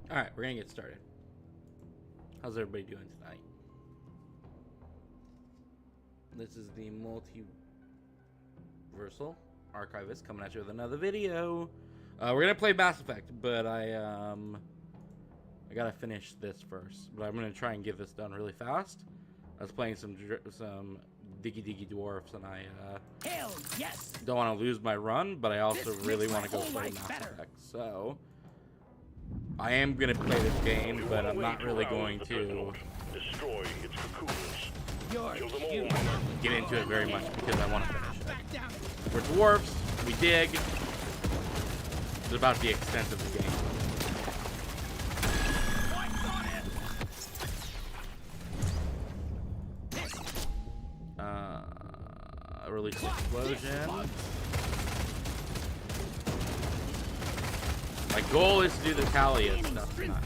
Alright, we're gonna get started. How's everybody doing tonight? This is the Multiversal Archivist coming at you with another video. We're gonna play Mass Effect, but I gotta finish this first. But I'm gonna try and get this done really fast. I was playing some diggy dwarfs, and I Hell yes! don't want to lose my run, but I also really want to go play Mass Effect. So I am gonna play this game, but I'm not really going to get into it very much because I want to finish it. We're dwarfs, we dig. It's about the extent of the game. Release explosion. My goal is to do the Tali stuff tonight.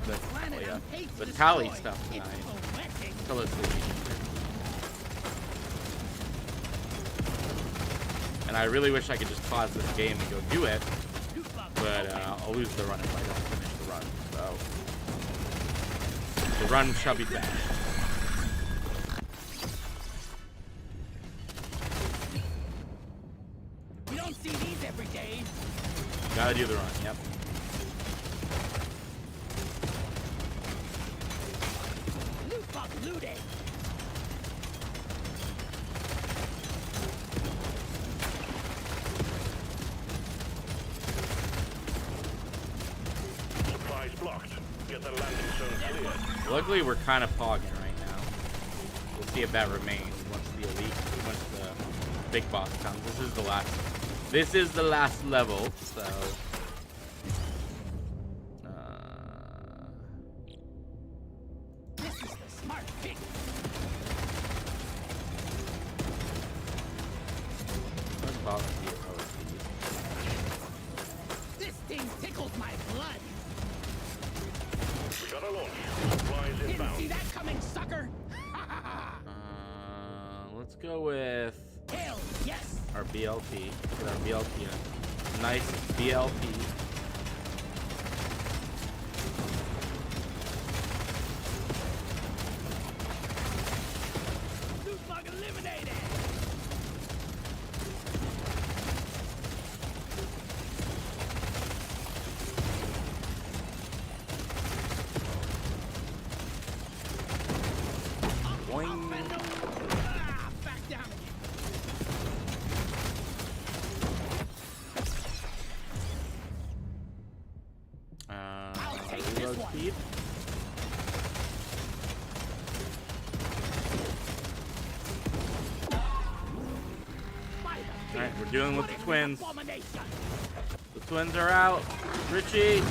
The Tali stuff tonight. So let's see. And I really wish I could just pause this game and go do it, but I'll lose the run if I don't finish the run. So the run shall be fast. We don't see these every day. Gotta do the run. Yep. Looting. Supplies blocked. Get the landing zone clear. Luckily, we're kind of pogging right now. We'll see if that remains once the big boss comes. This is the last level, so. This is the smart pick. Let's bother you. This thing tickles my blood. We got a launch. Supplies Didn't inbound. see that coming, sucker. Let's go with Hell yes. our BLP. Get our BLP. A nice BLP. Loot bug eliminated. Boing. Back down again. take this Reload one. speed. Alright, we're dealing with the twins. The twins are out. Richie!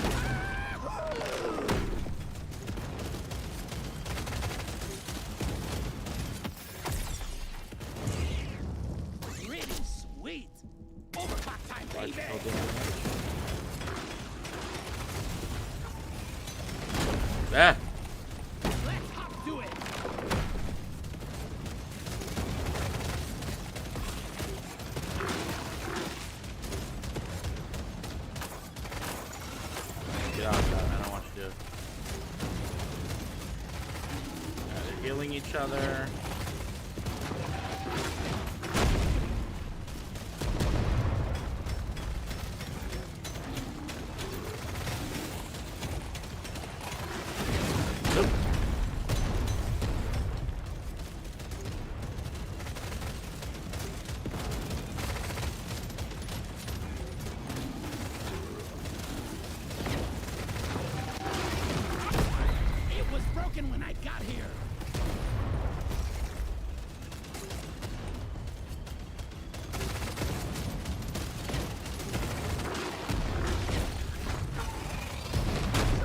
Pretty sweet. Overclock time, baby. Ah! Let's hop to it. Get out of that. I don't want you to. They're healing each other. Nope. It was broken when I got here.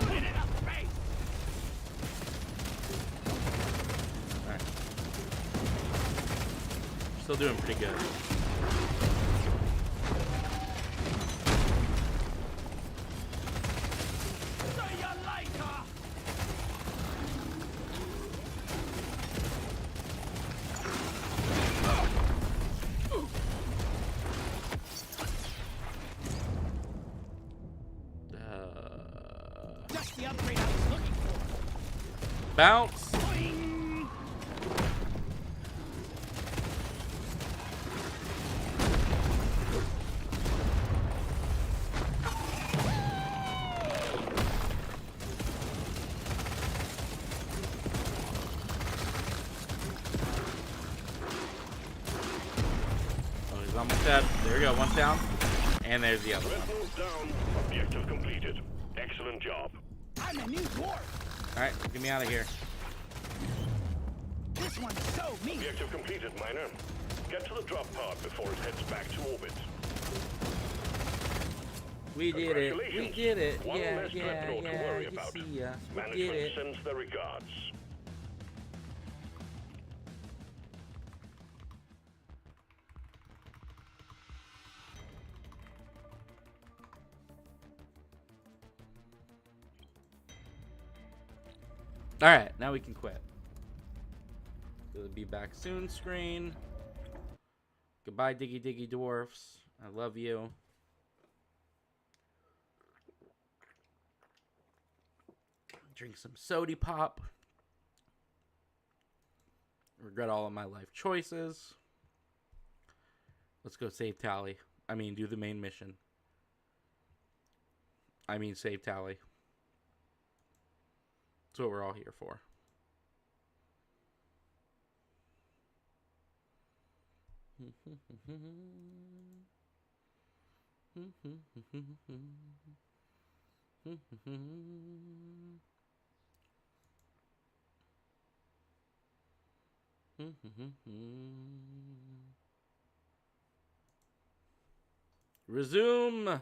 Hit it up, face. Alright. Still doing pretty good. See ya later. Just the upgrade I was looking for. Bounce. Boing! Oh, he's almost dead. There we go. One's down. And there's the other one. Vessels down. Objective completed. Excellent job. I'm a new dwarf. Alright, get me out of here. This one's so mean. Objective completed, Miner. Get to the drop pod before it heads back to orbit. We did it. We Congratulations. did it. One Yeah, less yeah, dreadnought to yeah. worry You about. see ya. We did Management it. sends their regards. Alright, now we can quit. It'll be back soon screen. Goodbye, Diggy Diggy Dwarfs. I love you. Drink some sody pop. Regret all of my life choices. Let's go save Tali. I mean, do the main mission. I mean, save Tali. That's what we're all here for. Resume.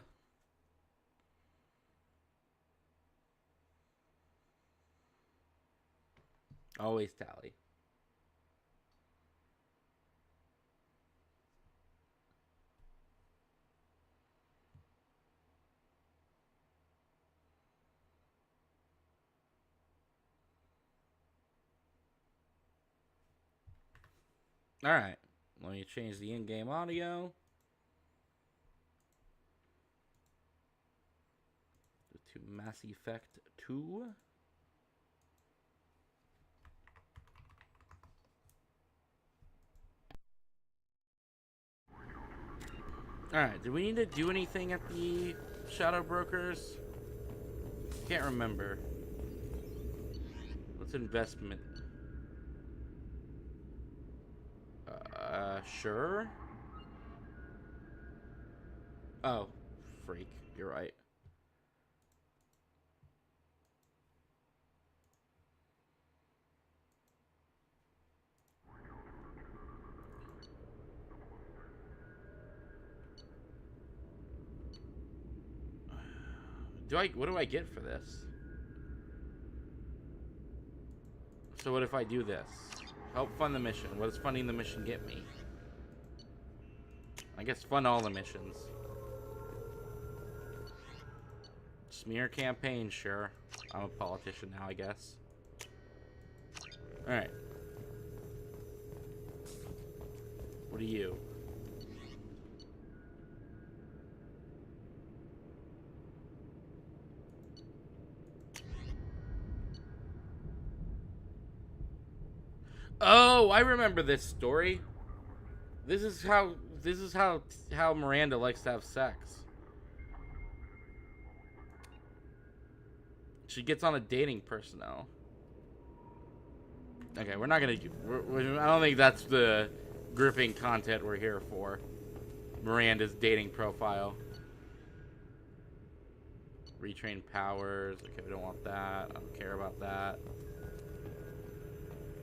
Always Tali. All right. Let me change the in-game audio. To Mass Effect 2. Alright, do we need to do anything at the Shadow Brokers? Can't remember. What's investment? Sure? Oh, freak. You're right. What do I get for this? So what if I do this? Help fund the mission. What does funding the mission get me? I guess fund all the missions. Smear campaign, sure. I'm a politician now, I guess. Alright. What are you? Oh, I remember this story. This is how Miranda likes to have sex. She gets on a dating personnel. Okay, we're not gonna. I don't think that's the gripping content we're here for. Miranda's dating profile. Retrain powers. Okay, we don't want that. I don't care about that.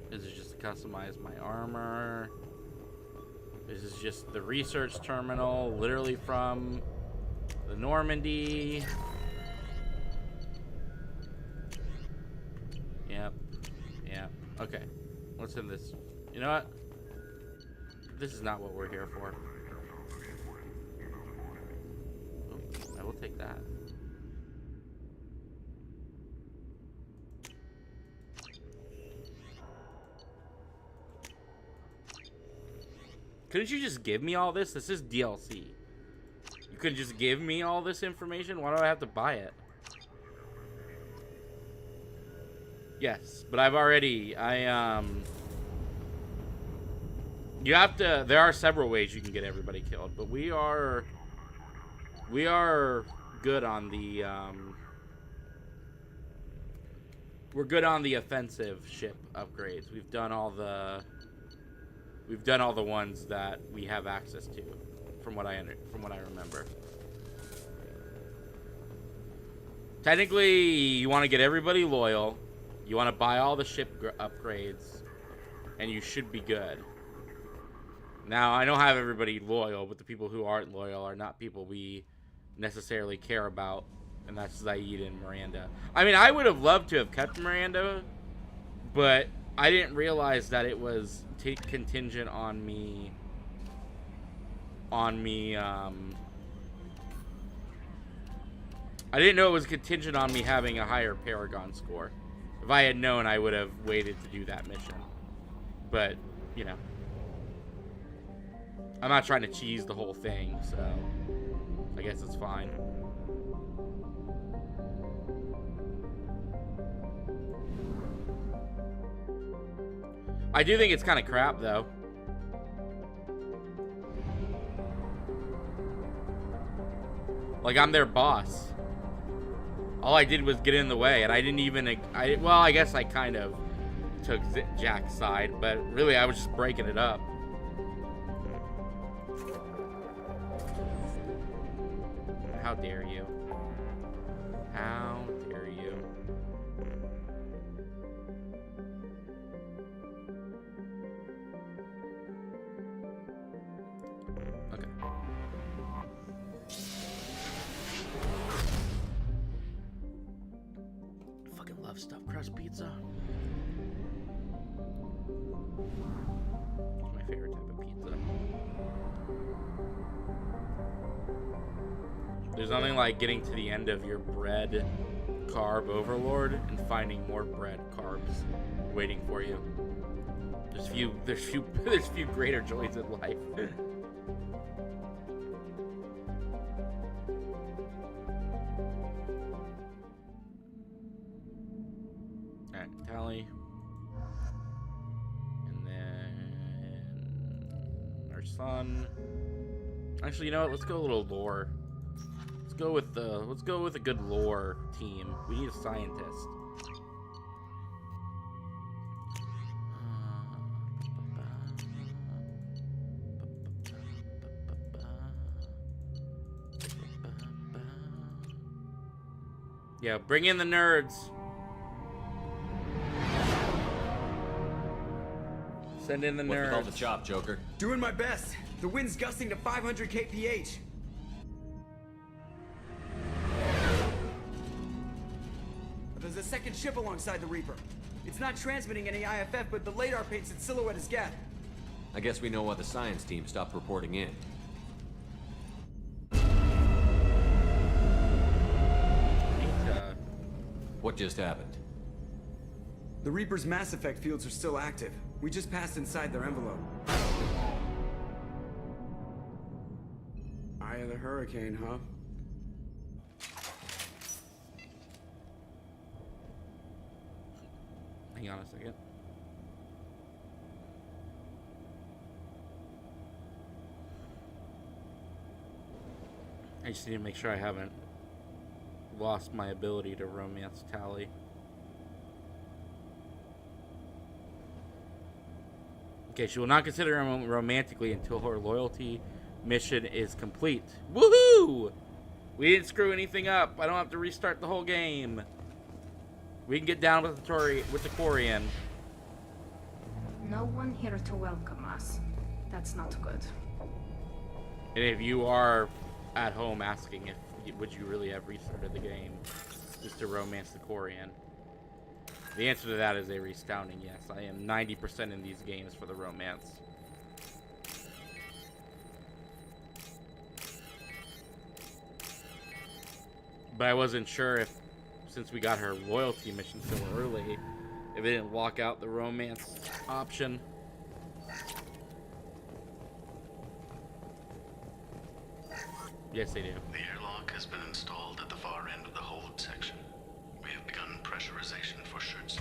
This is just to customize my armor. This is just the research terminal, literally from the Normandy. Yep. Yep. Okay. What's in this? You know what? This is not what we're here for. Oh, I will take that. Couldn't you just give me all this? This is DLC. You couldn't just give me all this information? Why do I have to buy it? Yes, but I've already, you have to, there are several ways you can get everybody killed, but we are good on the, we're good on the offensive ship upgrades. We've done all the ones that we have access to, from what I remember. Technically, you want to get everybody loyal. You want to buy all the ship upgrades, and you should be good. Now, I don't have everybody loyal, but the people who aren't loyal are not people we necessarily care about, and that's Zaid and Miranda. I mean, I would have loved to have kept Miranda, but I didn't realize that it was contingent on me. I didn't know it was contingent on me having a higher Paragon score. If I had known, I would have waited to do that mission. But, you know, I'm not trying to cheese the whole thing, so I guess it's fine. I do think it's kind of crap, though. Like, I'm their boss. All I did was get in the way, and I didn't even... well, I guess I kind of took Jack's side, but really I was just breaking it up. How dare you? How dare you? Okay. I fucking love stuffed crust pizza. It's my favorite type of pizza. There's nothing like getting to the end of your bread carb overlord and finding more bread carbs waiting for you. There's few greater joys in life. Alright, Tali. And then our son. Actually, you know what? Let's go a little lore. Let's go with a good lore team. We need a scientist. Yeah, bring in the nerds. Send in the nerds. What's with all the chop, Joker? Doing my best. The wind's gusting to 500 kph. There's a second ship alongside the Reaper. It's not transmitting any IFF, but the radar paints its silhouette as Geth. I guess we know why the science team stopped reporting in. What just happened? The Reaper's Mass Effect fields are still active. We just passed inside their envelope. Eye of the Hurricane, huh? Hang on a second. I just need to make sure I haven't lost my ability to romance Tali. Okay, she will not consider him romantically until her loyalty mission is complete. Woohoo! We didn't screw anything up. I don't have to restart the whole game. We can get down with the Quarian. No one here to welcome us. That's not good. And if you are at home asking if would you really have restarted the game just to romance the Quarian, the answer to that is a resounding yes. I am 90% in these games for the romance. But I wasn't sure if, since we got her loyalty mission so early, if it didn't lock out the romance option. Yes, they do. The airlock has been installed at the far end of the hold section. We have begun pressurization for shirts.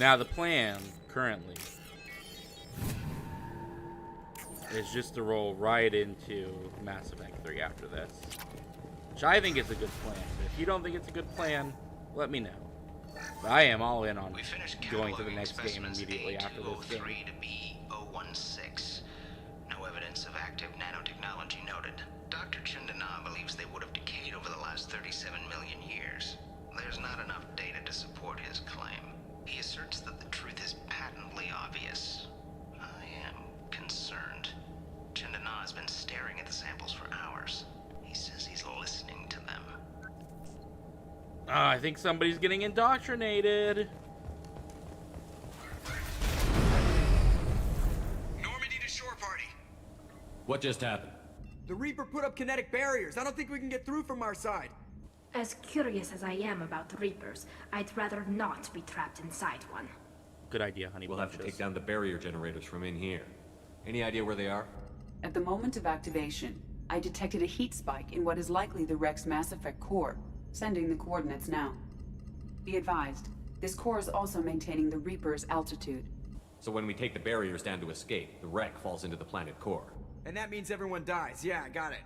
Now the plan currently is just to roll right into Mass Effect 3 after this, which I think is a good plan. But if you don't think it's a good plan, let me know. But I am all in on going to the next game immediately after this game. A203 to B016. No evidence of active nanotechnology noted. Dr. Chandana believes they would have decayed over the last 37 million years. There's not enough data to support his claim. He asserts that the truth is patently obvious. I am concerned. Chandana has been staring at the samples for hours. He says he's listening to them. I think somebody's getting indoctrinated. Normandy to shore party. What just happened? The Reaper put up kinetic barriers. I don't think we can get through from our side. As curious as I am about the Reapers, I'd rather not be trapped inside one. Good idea, honey. We'll have to take down the barrier generators from in here. Any idea where they are? At the moment of activation, I detected a heat spike in what is likely the Rex Mass Effect core, sending the coordinates now. Be advised, this core is also maintaining the Reaper's altitude. So when we take the barriers down to escape, the wreck falls into the planet core. And that means everyone dies. Yeah, I got it.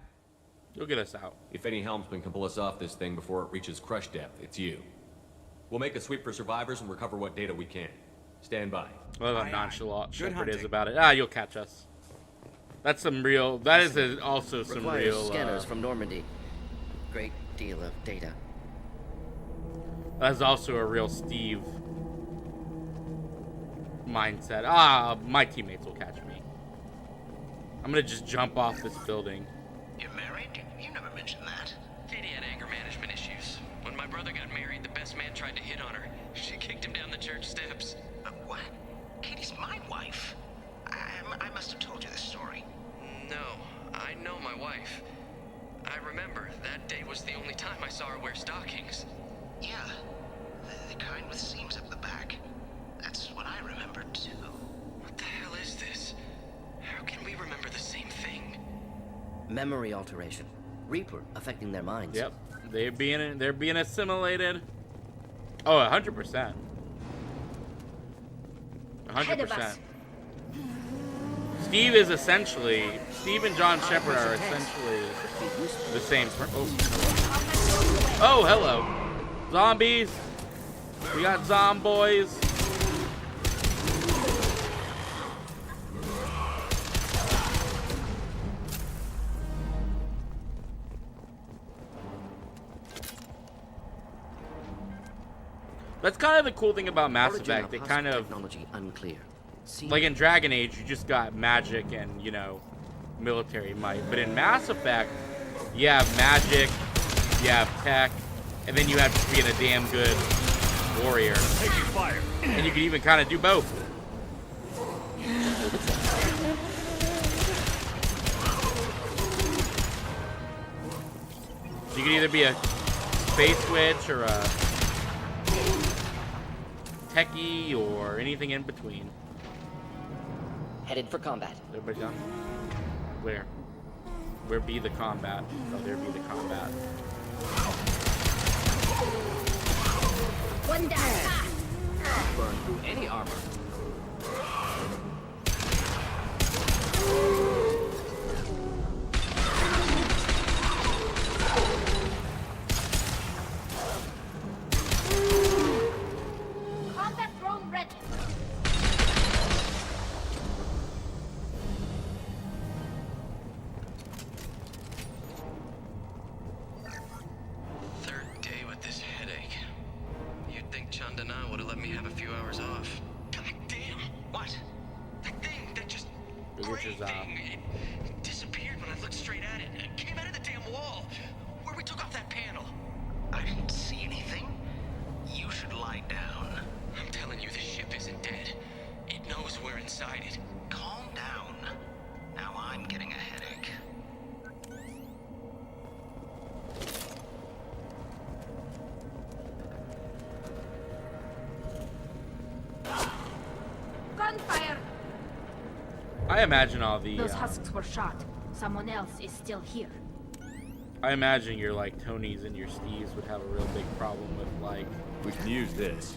You'll get us out. If any helmsman can pull us off this thing before it reaches crush depth, it's you. We'll make a sweep for survivors and recover what data we can. Stand by. Well, Aye, how aye. nonchalant Good Shepard is hunting. about it. You'll catch us. That's some real. That is also some Requires real. scanners from Normandy. Great deal of data. That's also a real Steve mindset. My teammates will catch me. I'm gonna just jump off this building. You're married? You never mentioned that. Katie had anger management issues. When my brother got married, the best man tried to hit on her. She kicked him down the church steps. But what? Katie's my wife. I must have told you this story. No, I know my wife. I remember that day was the only time I saw her wear stockings. Yeah, the kind with seams up the back. That's what I remember too. What the hell is this? How can we remember the same thing? Memory alteration. Reaper affecting their minds. Yep, they're being assimilated. Oh, 100%. Ahead of us. 100%. Steve and John Shepard are essentially the same. Oh, hello. Zombies. We got zomboys. That's kind of the cool thing about Mass Origin Effect. of It kind of, technology unclear. like in Dragon Age, you just got magic and, you know, military might. But in Mass Effect, you have magic, you have tech, and then you have to be a damn good warrior. Taking fire. And you can even kind of do both. You can either be a space witch or a techie or anything in between. Headed for combat. Everybody done? Where? Where be the combat? Oh, there be the combat. One down. Burn through any armor. Combat drone ready. Third day with this headache. You'd think Chandana would have let me have a few hours off. God damn! What? That thing, that just Which gray is, thing, it disappeared when I looked straight at it. It came out of the damn wall, where we took off that panel. I didn't see anything. You should lie down. I'm telling you, this ship isn't dead. It knows we're inside it. Calm down. Now I'm getting a headache. Gunfire. I imagine all the. Those husks were shot. Someone else is still here. I imagine your like Tonys and your Steves would have a real big problem with like. We can use this.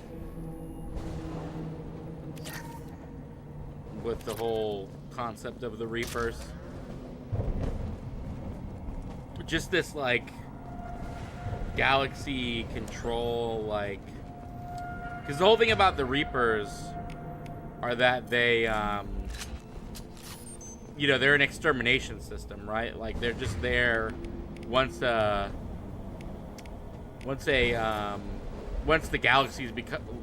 with the whole concept of the Reapers. Just this, like, galaxy control, like... Because the whole thing about the Reapers are that they, you know, they're an extermination system, right? Like, they're just there once the galaxy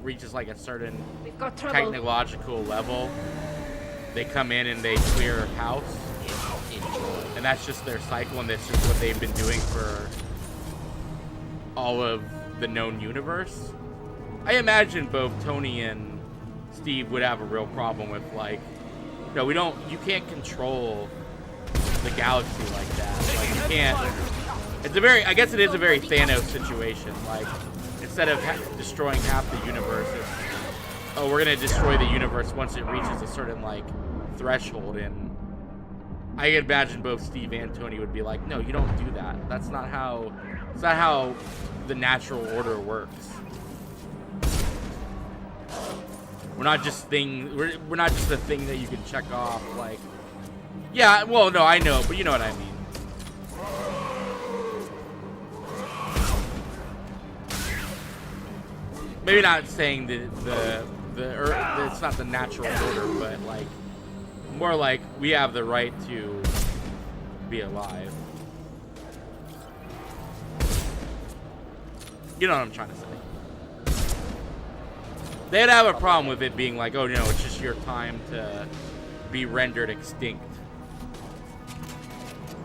reaches, like, a certain technological level, they come in and they clear house. And that's just their cycle, and that's just what they've been doing for all of the known universe. I imagine both Tony and Steve would have a real problem with, like, no, you can't control the galaxy like that. Like, you can't, I guess it is a very Thanos situation. Like, instead of destroying half the universe, it's, oh, we're gonna destroy the universe once it reaches a certain, like, threshold. And I can imagine both Steve and Tony would be like, no, you don't do that. It's not how the natural order works. We're not just we're not just a thing that you can check off, like, yeah, well, no, I know, but you know what I mean. Maybe not saying the Earth, it's not the natural order, but, like, more like we have the right to be alive. You know what I'm trying to say. They'd have a problem with it being like, oh, no, it's just your time to be rendered extinct.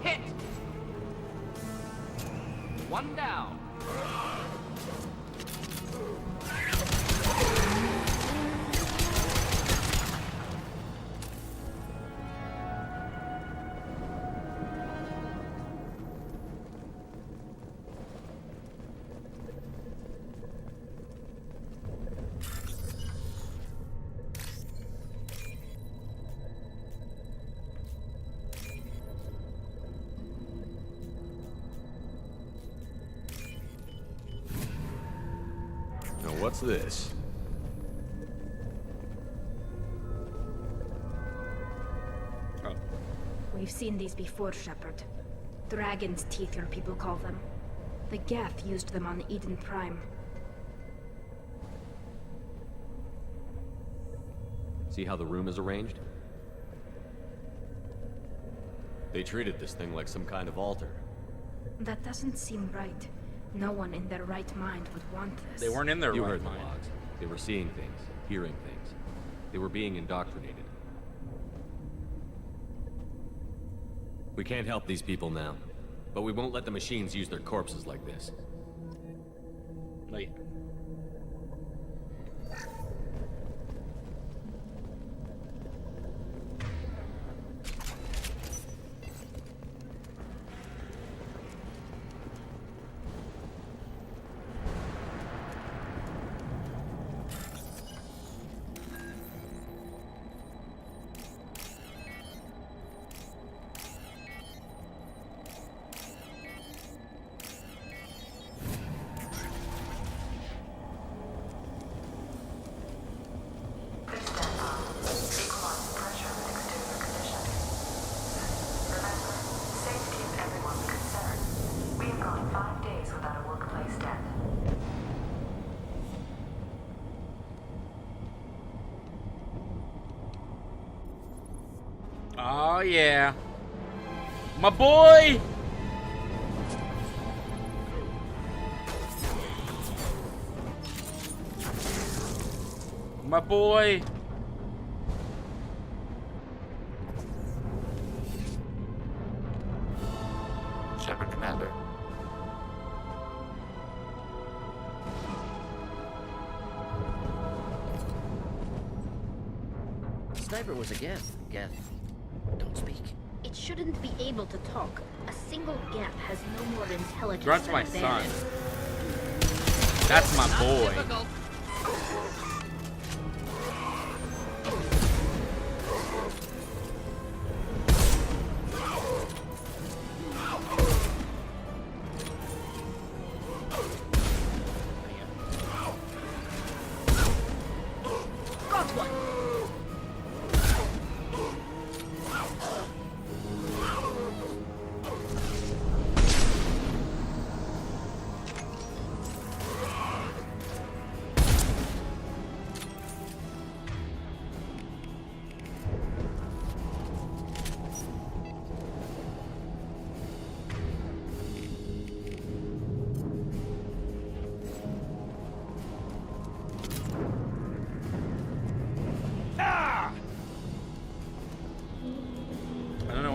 Hit! One down. What's this? Oh. We've seen these before, Shepard. Dragon's teeth, your people call them. The Geth used them on Eden Prime. See how the room is arranged? They treated this thing like some kind of altar. That doesn't seem right. No one in their right mind would want this. They weren't in their You right heard the mind. logs. They were seeing things, hearing things. They were being indoctrinated. We can't help these people now, but we won't let the machines use their corpses like this. No, yeah. Oh, yeah. My boy! My boy! Shepard, Commander. Sniper was a Geth. Geth. Don't speak. It shouldn't be able to talk. A single Geth has no more intelligence Grunt's than my a son. baron. That's my boy. Difficult. Got one.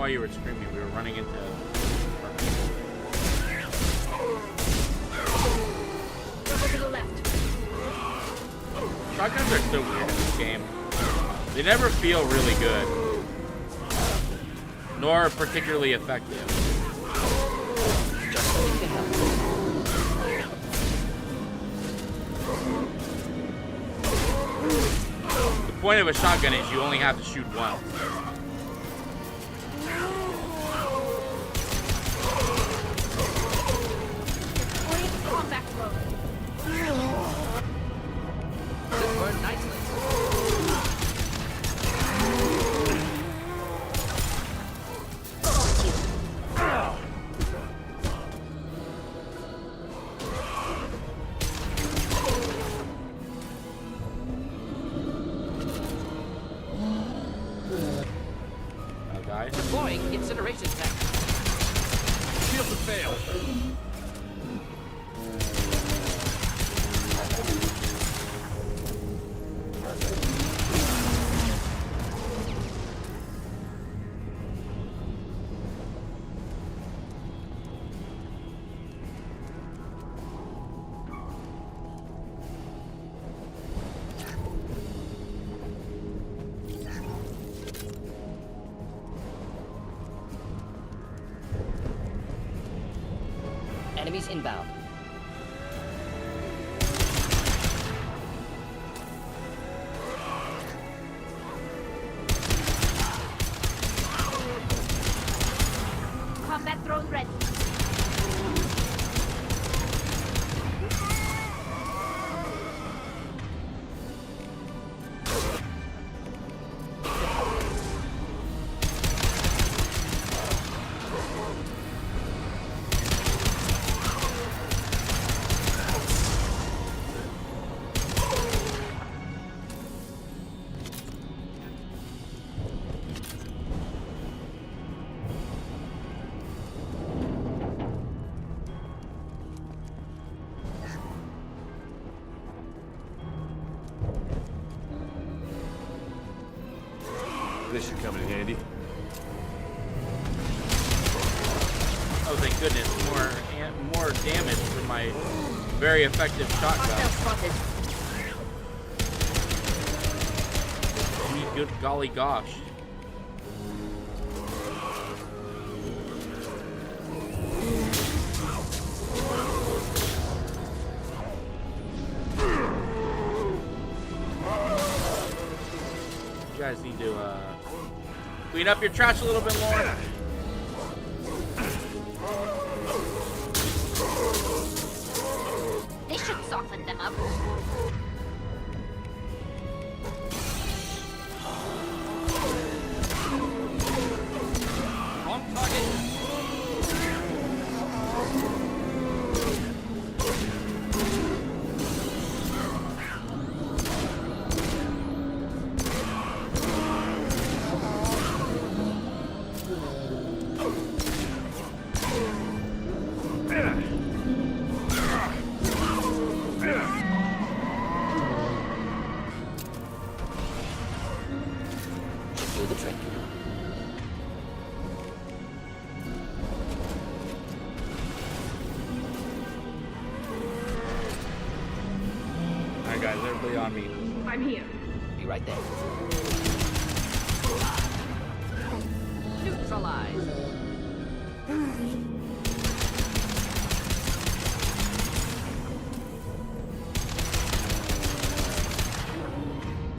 why you were screaming. We were running into... Over to the left. Shotguns are so weird in this game. They never feel really good. Nor particularly effective. Just so you can help. The point of a shotgun is you only have to shoot once. Combat throw. This burned nicely. Deploying incineration tank. Shield to fail. Enemies inbound. Combat drone ready. This should come in handy. Oh, thank goodness. More damage for my very effective shotgun. Good golly gosh. You guys need to clean up your trash a little bit more. They should soften them up. On target. Should do the trick. Alright guys, everybody on me. I'm here. Be right there. Neutralize.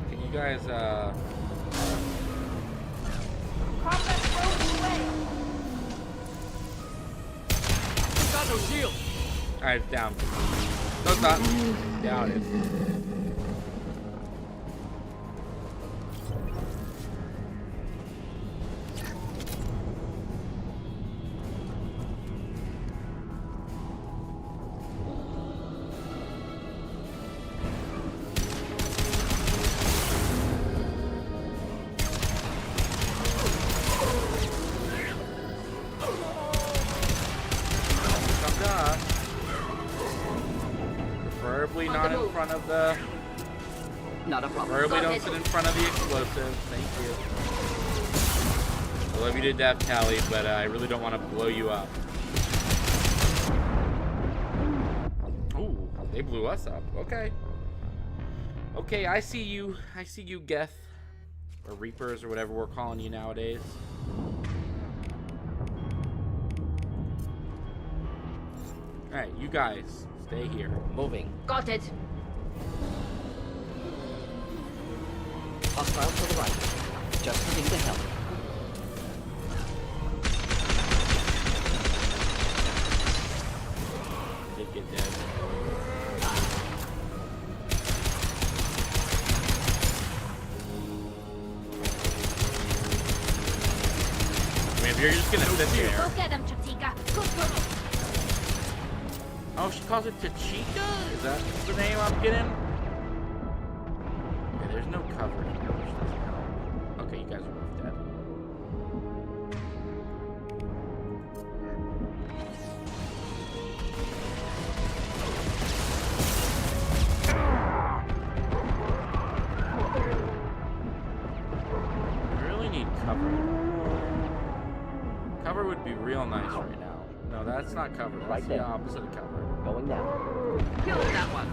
Can you guys Combat drone away. Got no shield. alright, it's down. No, it's not. Down it. Preferably not in front of the... Not a problem. Preferably don't sit in front of the explosives. Thank you. love you to death, Tali, but I really don't want to blow you up. Ooh, they blew us up. Okay. Okay, I see you. I see you, Geth. Or Reapers, or whatever we're calling you nowadays. Alright, you guys, stay here. Moving. Got it. Hostile to the right. Just looking to help. Did get dead. I mean, if you're just gonna sit there. Go get him, Chatika. Good girl. Oh, she calls it Tachika? Is that the name I'm getting? Okay, there's no cover here, which doesn't help. Okay, you guys are both dead. I really need cover. Cover would be real nice right now. No, that's not cover. That's Right the there. opposite of cover. Going now. Kill that one.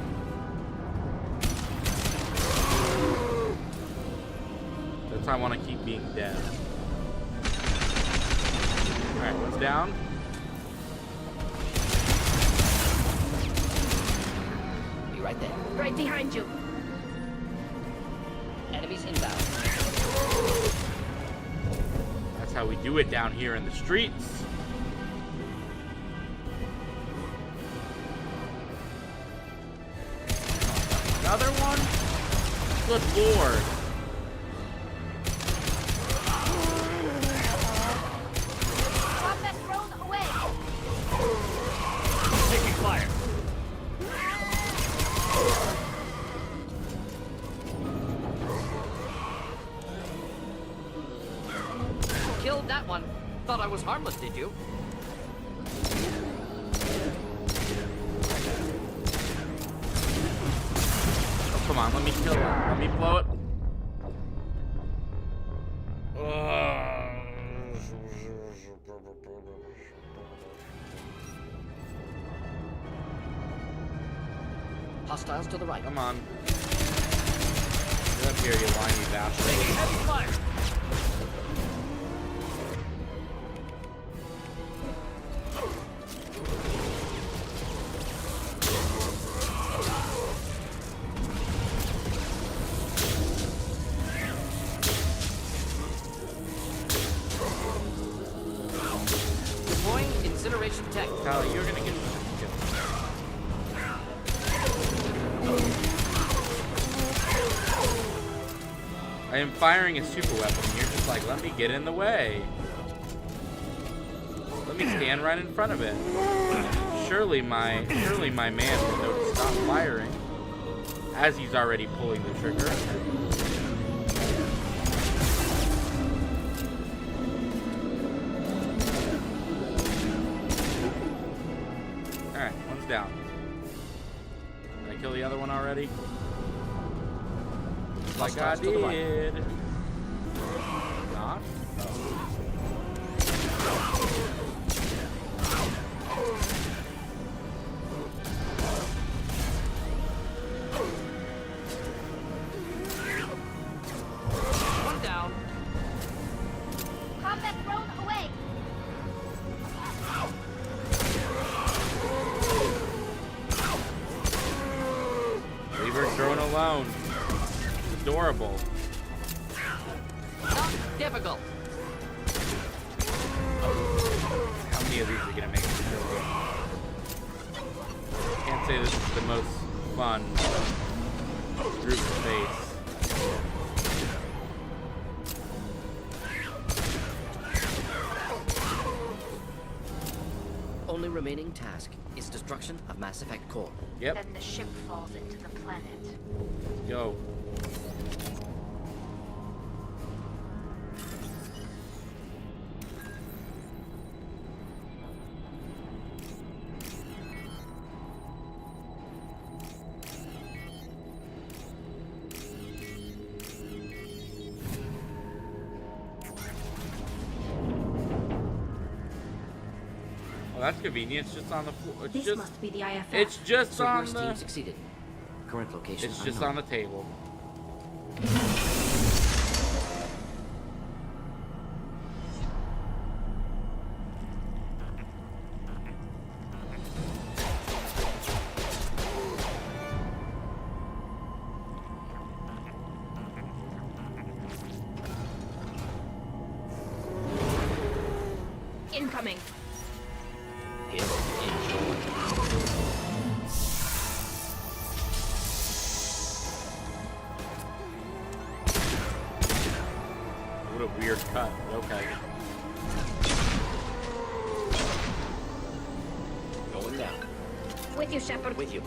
That's why I want to keep being dead. Alright, one's down. Be right there. Right behind you. Enemies inbound. That's how we do it down here in the streets. Another one? Good lord. Combat drone away. Taking fire. Killed that one. Thought I was harmless, did you? Oh, come on, let me kill it. Let me blow it. Hostiles to the right. Come on. Get up here, you whiny bastard. Taking heavy fire. Deploying incineration tech. Tali, you're gonna get killed. I am firing a super weapon, and you're just like, let me get in the way. Let me stand right in front of it. Surely my man will know to stop firing, as he's already pulling the trigger. Alright, one's down. Did I kill the other one already? Like I Hostiles to the right. did. Not? Oh. One down. Combat drone away. Leave her drone alone. It's adorable. Not difficult. How many of these are gonna make it through? Can't say this is the most fun group to face. Only remaining task is destruction of Mass Effect core. Yep. Then the ship falls into the planet. Go. that's convenient. It's just on the floor. It's This just, must be the IFF. it's just So on worst the. team succeeded. Current location It's just unknown. on the table. Incoming. What a weird cut. Okay. Going down. With you, Shepard. With you.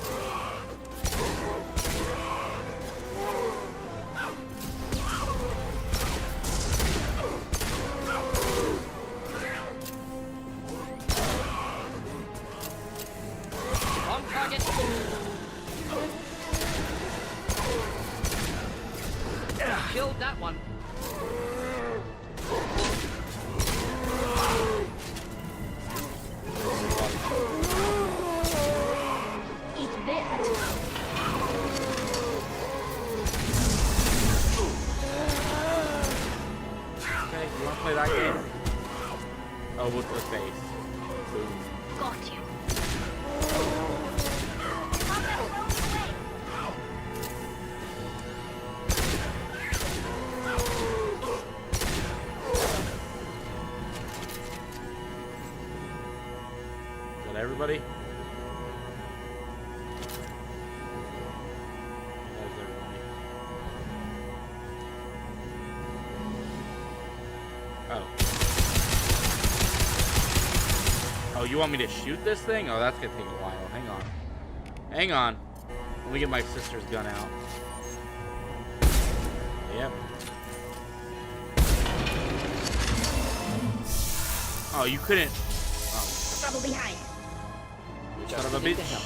On target. Killed that one. Eat this. Okay, you want to play that game? Oh, with the face. Boom. Got you. Is that everybody? That is everybody. Oh. Oh, you want me to shoot this thing? Oh, that's gonna take a while. Hang on. Hang on. Let me get my sister's gun out. Yep. Oh, you couldn't. Oh, Trouble behind. son of a Need the bitch. help.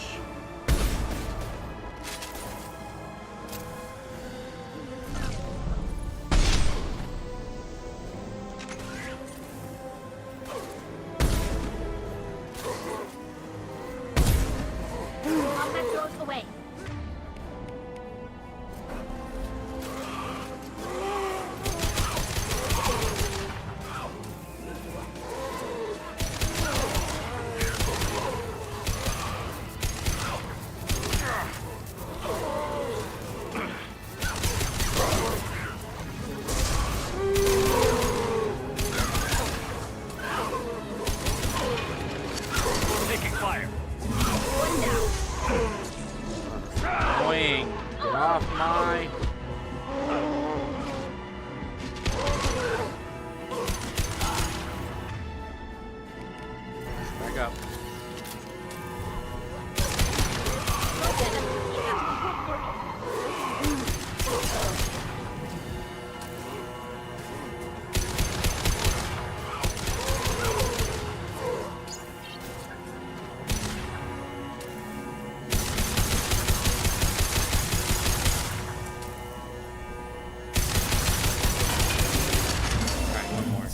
Combat drones away. Taking fire. One down. Annoying. Get off my. Back up. Alright, one more.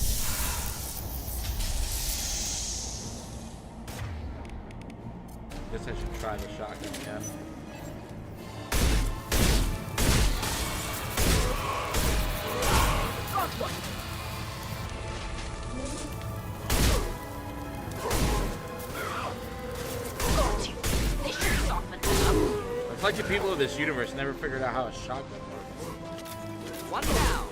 Guess I should try the shotgun again. Got one. Got you. This should soften them up. It's like the people of this universe never figured out how a shotgun works. One down.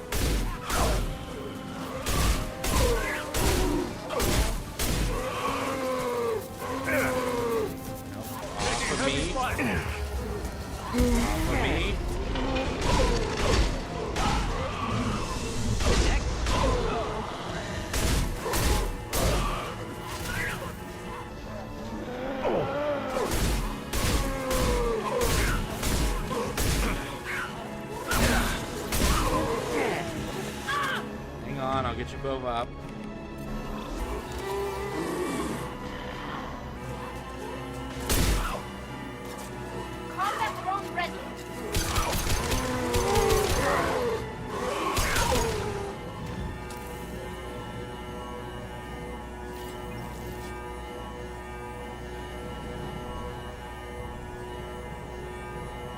Off of me. Off of me. Hang on, I'll get you both up. Combat drone ready.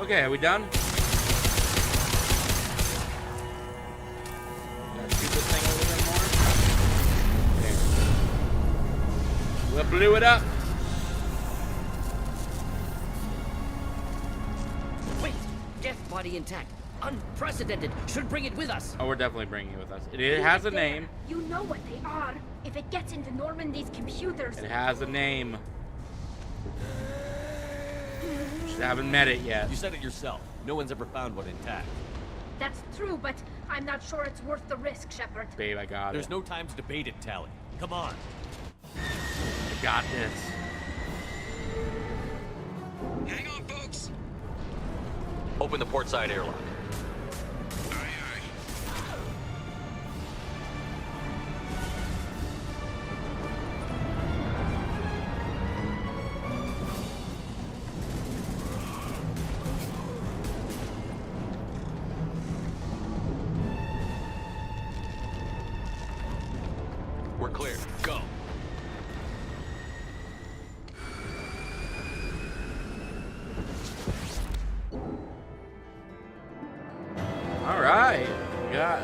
Okay, are we done? Gotta shoot this thing a little bit more. There. We blew it up. Wait, death body intact. Unprecedented. Should bring it with us. Oh, we're definitely bringing it with us. It has a name. You know what they are. If it gets into Normandy's computers. It has a name. Just haven't met it yet. You said it yourself. No one's ever found one intact. That's true, but I'm not sure it's worth the risk, Shepard. Babe, I got There's it. no time to debate it, Tali. Come on. I got this. Hang on, folks. Open the port side airlock. We're clear. Go. All right.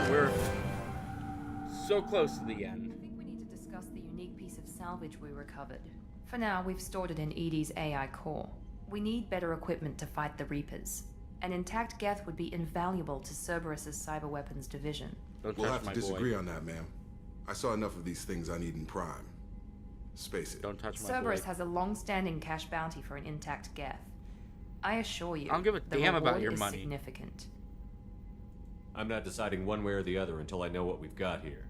We're so close to the end. I think we need to discuss the unique piece of salvage we recovered. For now, we've stored it in Edie's AI core. We need better equipment to fight the Reapers. An intact Geth would be invaluable to Cerberus's cyber weapons division. Don't We'll touch have to my disagree boy. on that, ma'am. I saw enough of these things on Eden Prime. Space it. Don't touch my Cerberus boy. has a long-standing cash bounty for an intact Geth. I assure you, I don't give a the damn about reward your is money. significant. I'm not deciding one way or the other until I know what we've got here.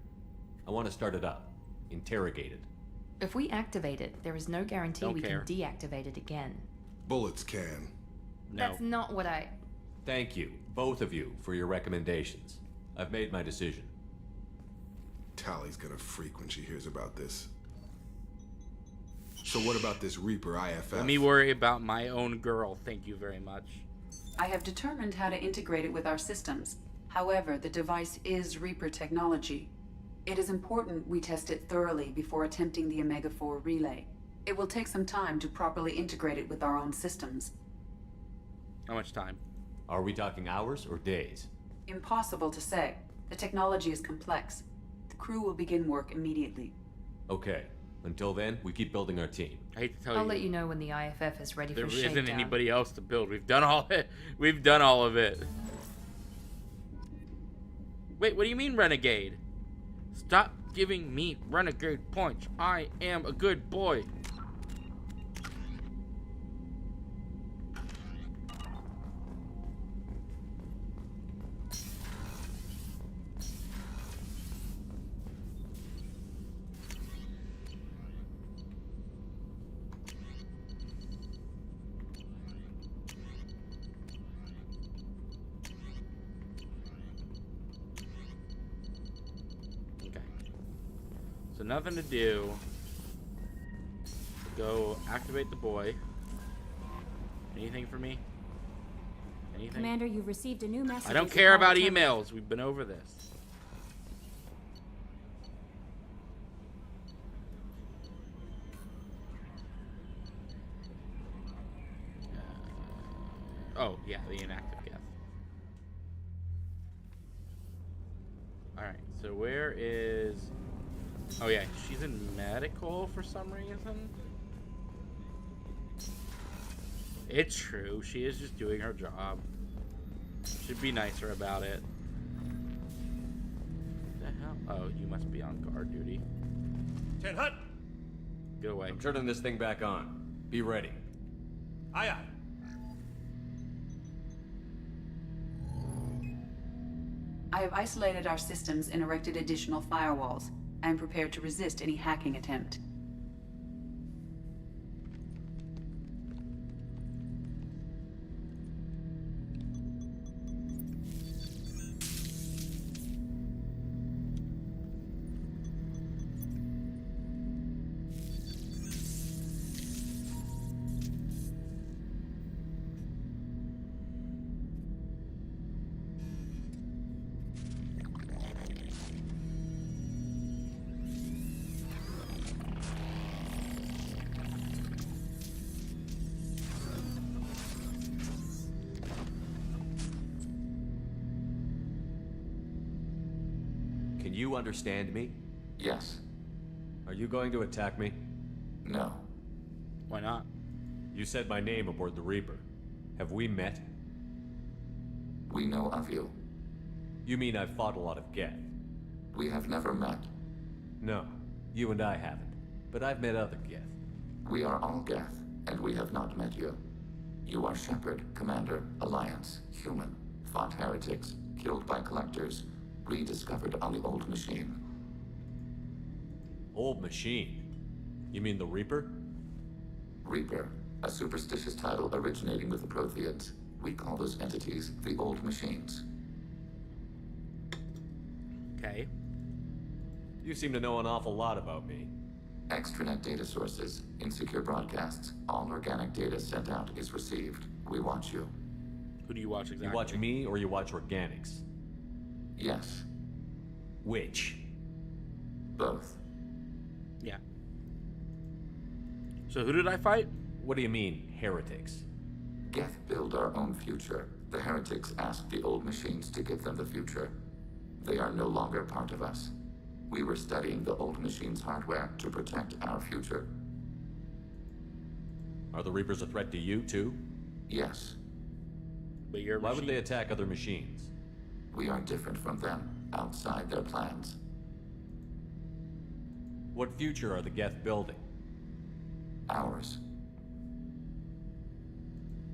I want to start it up. Interrogate it. If we activate it, there is no guarantee Don't we care. can deactivate it again. Bullets can. No. That's not what I... Thank you, both of you, for your recommendations. I've made my decision. Tali's gonna freak when she hears about this. So what about this Reaper IFF? Let me worry about my own girl. Thank you very much. I have determined how to integrate it with our systems. However, the device is Reaper technology. It is important we test it thoroughly before attempting the Omega-4 relay. It will take some time to properly integrate it with our own systems. How much time? Are we talking hours or days? Impossible to say. The technology is complex. The crew will begin work immediately. Okay. Until then, we keep building our team. I hate to tell I'll you. let you know when the IFF is ready There for isn't shakedown. anybody else to build. We've done all it. We've done all of it. Wait, what do you mean, renegade? Stop giving me renegade points. I am a good boy. So nothing to do. Go activate the boy. Anything for me? Anything? Commander, you've received a new message. I don't care about emails. We've been over this. Oh, yeah, the inactive Geth. Alright, so where is... Oh yeah, she's in medical for some reason. It's true, she is just doing her job. Should be nicer about it. The hell? Oh, you must be on guard duty. 10 Hut! Go away. I'm turning this thing back on. Be ready. Aye, aye. I have isolated our systems and erected additional firewalls. I am prepared to resist any hacking attempt. Can you understand me? Yes. Are you going to attack me? No. Why not? You said my name aboard the Reaper. Have we met? We know of you. You mean I've fought a lot of Geth? We have never met. No, you and I haven't. But I've met other Geth. We are all Geth, and we have not met you. You are Shepard, Commander, Alliance, human, fought heretics, killed by collectors, rediscovered on the old machine. Old machine? You mean the Reaper? Reaper, a superstitious title originating with the Protheans. We call those entities the old machines. Okay. You seem to know an awful lot about me. Extranet data sources, insecure broadcasts, all organic data sent out is received. We watch you. Who do you watch exactly? You watch me or you watch organics? Yes. Which? Both. Yeah. So who did I fight? What do you mean, heretics? Geth build our own future. The heretics asked the old machines to give them the future. They are no longer part of us. We were studying the old machines' hardware to protect our future. Are the Reapers a threat to you, too? Yes. But you're Why would they attack other machines? We are different from them, outside their plans. What future are the Geth building? Ours.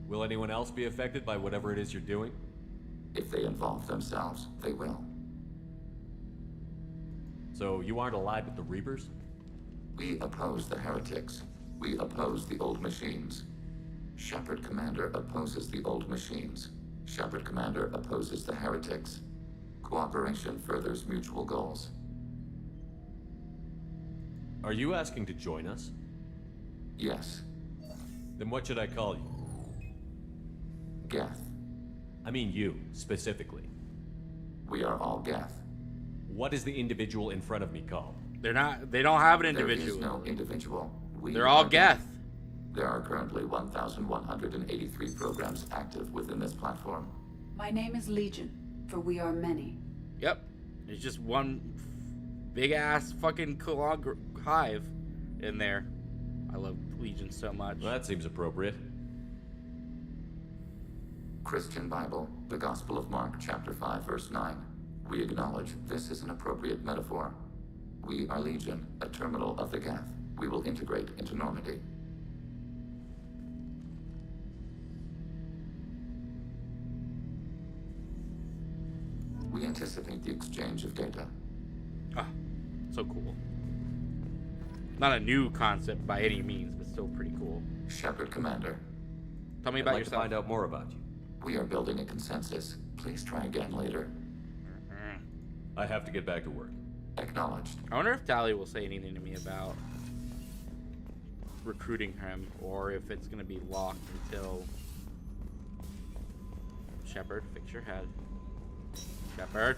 Will anyone else be affected by whatever it is you're doing? If they involve themselves, they will. So you aren't allied with the Reapers? We oppose the heretics. We oppose the old machines. Shepard Commander opposes the old machines. Shepard Commander opposes the heretics. Cooperation furthers mutual goals. Are you asking to join us? Yes. Then what should I call you? Geth. I mean you, specifically. We are all Geth. What is the individual in front of me called? They don't have an individual. There is no individual. They're all Geth. There are currently 1,183 programs active within this platform. My name is Legion, for we are many. Yep. It's just one big ass fucking hive in there. I love Legion so much. Well, that seems appropriate. Christian Bible, the Gospel of Mark, chapter 5, verse 9. We acknowledge this is an appropriate metaphor. We are Legion, a terminal of the Geth. We will integrate into Normandy. We anticipate the exchange of data. Ah, so cool. Not a new concept by any means, but still pretty cool. Shepard Commander. Tell me I'd about like yourself. to find out more about you. We are building a consensus. Please try again later. I have to get back to work. Acknowledged. I wonder if Tali will say anything to me about recruiting him, or if it's going to be locked until... Shepard, fix your head. Shepard.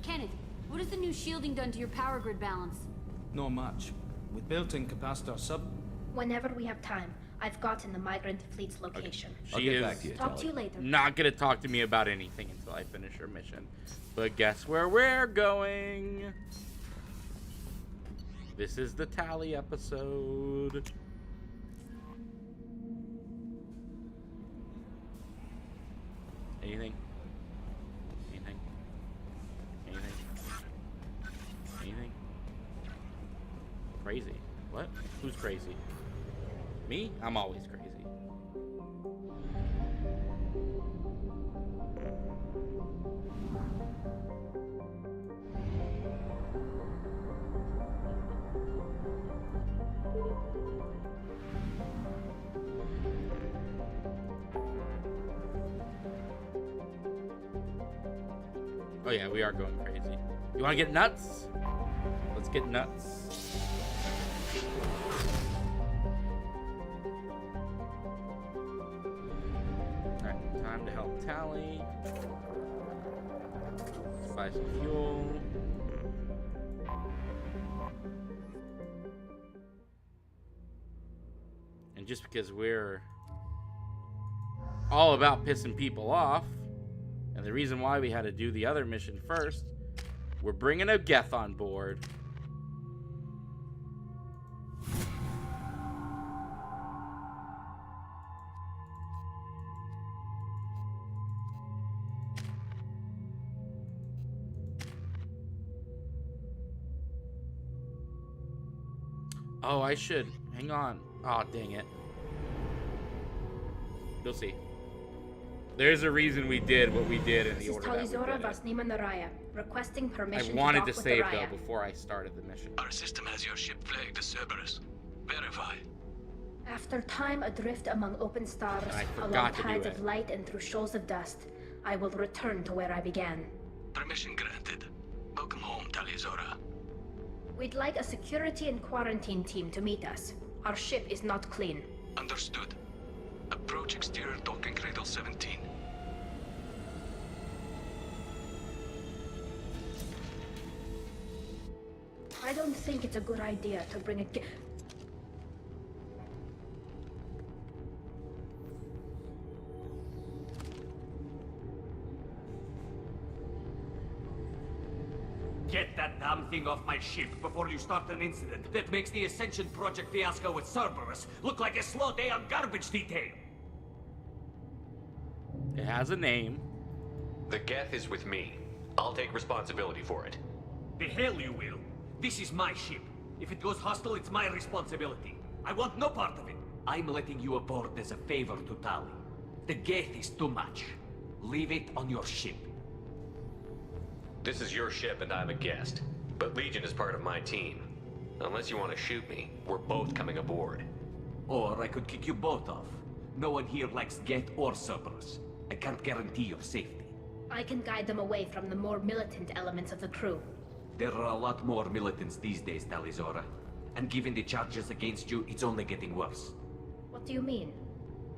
Kenneth, what has the new shielding done to your power grid balance? Not much. With built-in capacitor sub... Whenever we have time, I've gotten the migrant fleet's location. She I'll get back to you, Talk to you later. Not gonna talk to me about anything until I finish her mission. But guess where we're going? This is the Tali episode. Anything? Anything? Anything? Anything? Crazy. What? Who's crazy? Me? I'm always crazy. Oh yeah, we are going crazy. You want to get nuts? Let's get nuts. Alright, time to help Tali. Let's buy some fuel. And just because we're all about pissing people off, and the reason why we had to do the other mission first, we're bringing a Geth on board. Oh, I should. Hang on. Oh, dang it. You'll see. There's a reason we did what we did in the order that we did it. Requesting I permission wanted to dock with save, the though, Raya. before I started the mission. Our system has your ship flagged as Cerberus. Verify. After time adrift among open stars, I along forgot to do tides it. of light and through shoals of dust, I will return to where I began. Permission granted. Welcome home, Tali Zora. We'd like a security and quarantine team to meet us. Our ship is not clean. Understood. Approach exterior docking cradle 17. I don't think it's a good idea to bring a Get that damn thing off my ship before you start an incident that makes the Ascension Project fiasco with Cerberus look like a slow day on garbage detail. It has a name. The Geth is with me. I'll take responsibility for it. The hell you will. This is my ship. If it goes hostile, it's my responsibility. I want no part of it. I'm letting you aboard as a favor to Tali. The Geth is too much. Leave it on your ship. This is your ship and I'm a guest. But Legion is part of my team. Unless you want to shoot me, we're both coming aboard. Or I could kick you both off. No one here likes Geth or Cerberus. I can't guarantee your safety. I can guide them away from the more militant elements of the crew. There are a lot more militants these days, Tali Zora. And given the charges against you, it's only getting worse. What do you mean?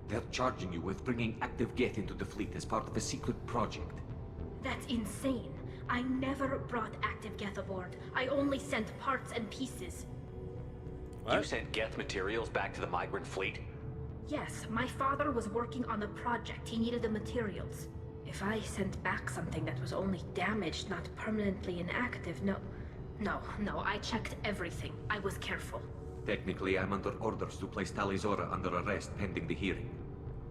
They're charging you with bringing active Geth into the fleet as part of a secret project. That's insane. I never brought active Geth aboard. I only sent parts and pieces. What? You sent Geth materials back to the migrant fleet? Yes, my father was working on a project. He needed the materials. If I sent back something that was only damaged, not permanently inactive, no, I checked everything. I was careful. Technically, I'm under orders to place Tali Zora under arrest pending the hearing.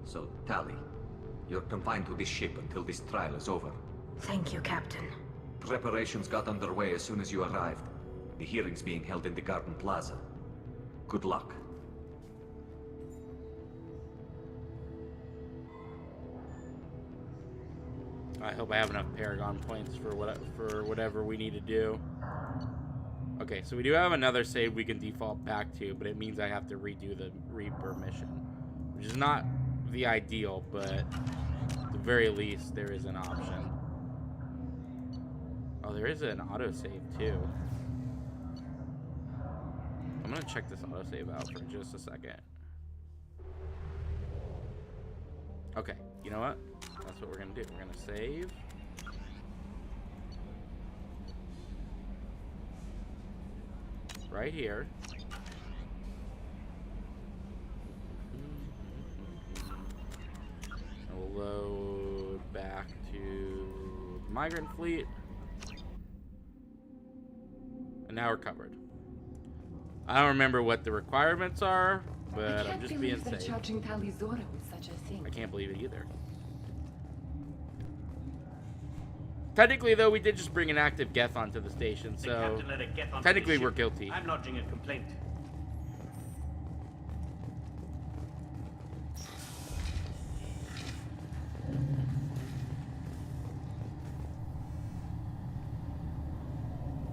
So, Tali, you're confined to this ship until this trial is over. Thank you, Captain. Preparations got underway as soon as you arrived. The hearing's being held in the Garden Plaza. Good luck. I hope I have enough Paragon points for whatever we need to do. Okay, so we do have another save we can default back to, but it means I have to redo the Reaper mission, which is not the ideal, but at the very least there is an option. Oh, there is an autosave too. I'm gonna check this autosave out for just a second. Okay, you know what? That's what we're gonna do. We're gonna save. Right here. And we'll load back to Migrant Fleet. And now we're covered. I don't remember what the requirements are, but I'm just being safe. Charging Tali Zora with such a thing. I can't believe it either. Technically, though, we did just bring an active Geth onto the station, so Captain let it get onto technically the we're ship. guilty. I'm lodging a complaint.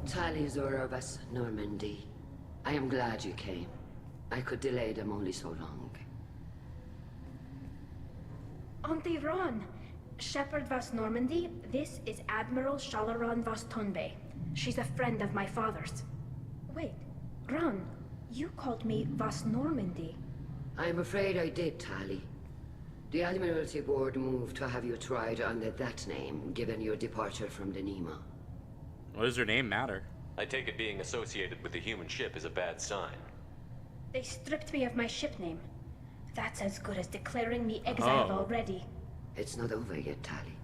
Tali Zora vas Normandy. I am glad you came. I could delay them only so long. Auntie Ron! Shepherd Vas Normandy, this is Admiral Shalaron Vas Tonbe. She's a friend of my father's. Wait, Ron, you called me Vas Normandy. I'm afraid I did, Tali. The Admiralty Board moved to have you tried under that name, given your departure from the Nema. What does her name matter? I take it being associated with the human ship is a bad sign. They stripped me of my ship name. That's as good as declaring me exiled already. It's not over yet, Tali.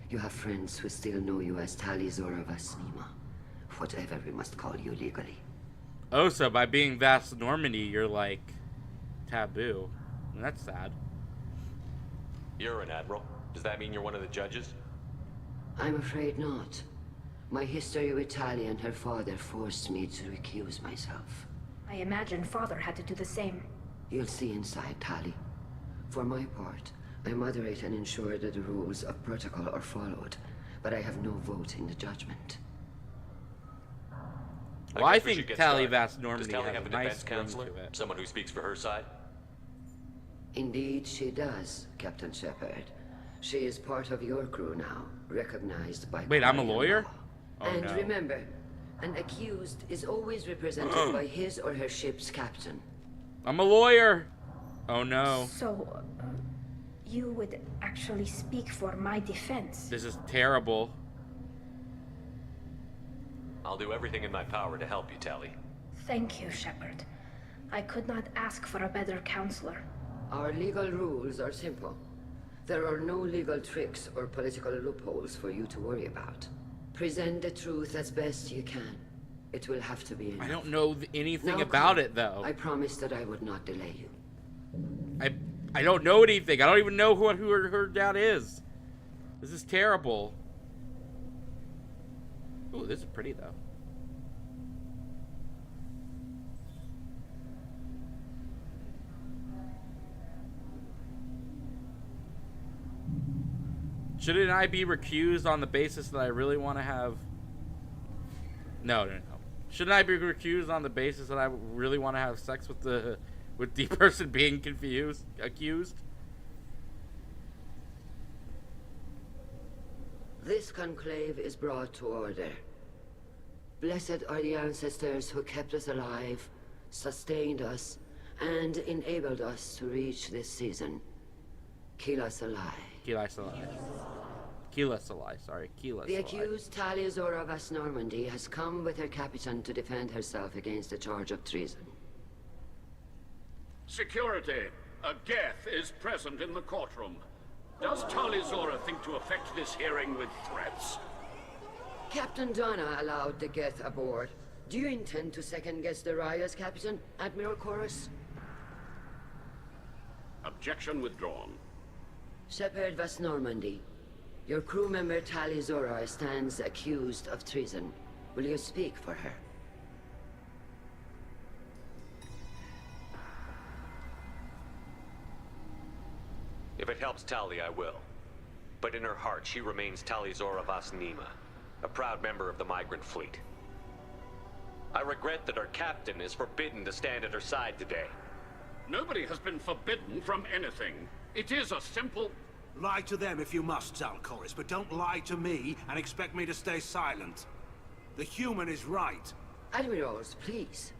You have friends who still know you as Tali Zora Vasnima. Whatever we must call you legally. Oh, so by being Vast Normandy, you're like taboo. That's sad. You're an admiral. Does that mean you're one of the judges? I'm afraid not. My history with Tali and her father forced me to recuse myself. I imagine Father had to do the same. You'll see inside, Tali. For my part, I moderate and ensure that the rules of protocol are followed, but I have no vote in the judgment. Well, I think Tali Vast Normandy Does Tali has have a a nice defense ring counselor? to it. Someone who speaks for her side? Indeed, she does, Captain Shepard. She is part of your crew now, recognized by... Wait, I'm a Quarian lawyer? law. Oh, And no. remember, an accused is always represented by his or her ship's captain. I'm a lawyer. Oh no. So, you would actually speak for my defense? This is terrible. I'll do everything in my power to help you, Tali. Thank you, Shepard. I could not ask for a better counselor. Our legal rules are simple. There are no legal tricks or political loopholes for you to worry about. Present the truth as best you can. It will have to be enough. I don't know anything Now, about come. it though. I promised that I would not delay you. I don't know anything. I don't even know who her dad is. This is terrible. Ooh, this is pretty though. Shouldn't I be recused on the basis that I really want to have... No. Shouldn't I be recused on the basis that I really want to have sex with the person being accused? This conclave is brought to order. Blessed are the ancestors who kept us alive, sustained us, and enabled us to reach this season. Keela Salai. Keela Salai. Keela Salai, sorry. Keela Salai. The accused Tali Zora Vas Normandy has come with her captain to defend herself against a charge of treason. Security. A Geth is present in the courtroom. Does Tali Zora think to affect this hearing with threats? Captain Donna allowed the Geth aboard. Do you intend to second-guess the Raya's captain, Admiral Chorus? Objection withdrawn. Shepard Vas Normandy, your crew member Tali Zora stands accused of treason. Will you speak for her? If it helps Tali, I will. But in her heart, she remains Tali Zora Vasnima, a proud member of the migrant fleet. I regret that our captain is forbidden to stand at her side today. Nobody has been forbidden from anything. It is a simple... Lie to them if you must, Zalcoris, but don't lie to me and expect me to stay silent. The human is right. Admirals, please.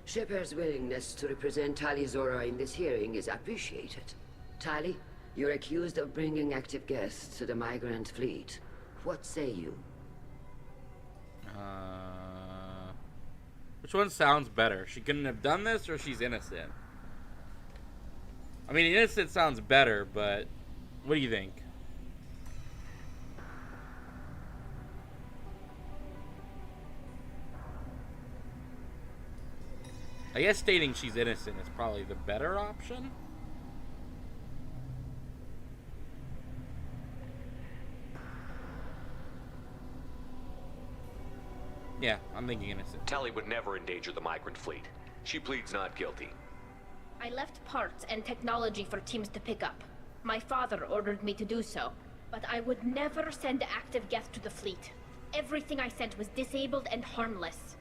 Shepard's willingness to represent Tali Zora in this hearing is appreciated. Tali, you're accused of bringing active guests to the migrant fleet. What say you? Which one sounds better? She couldn't have done this, or she's innocent? I mean, innocent sounds better, but what do you think? I guess stating she's innocent is probably the better option. Yeah, I'm thinking innocent. Tali would never endanger the migrant fleet. She pleads not guilty. I left parts and technology for teams to pick up. My father ordered me to do so, but I would never send active Geth to the fleet. Everything I sent was disabled and harmless.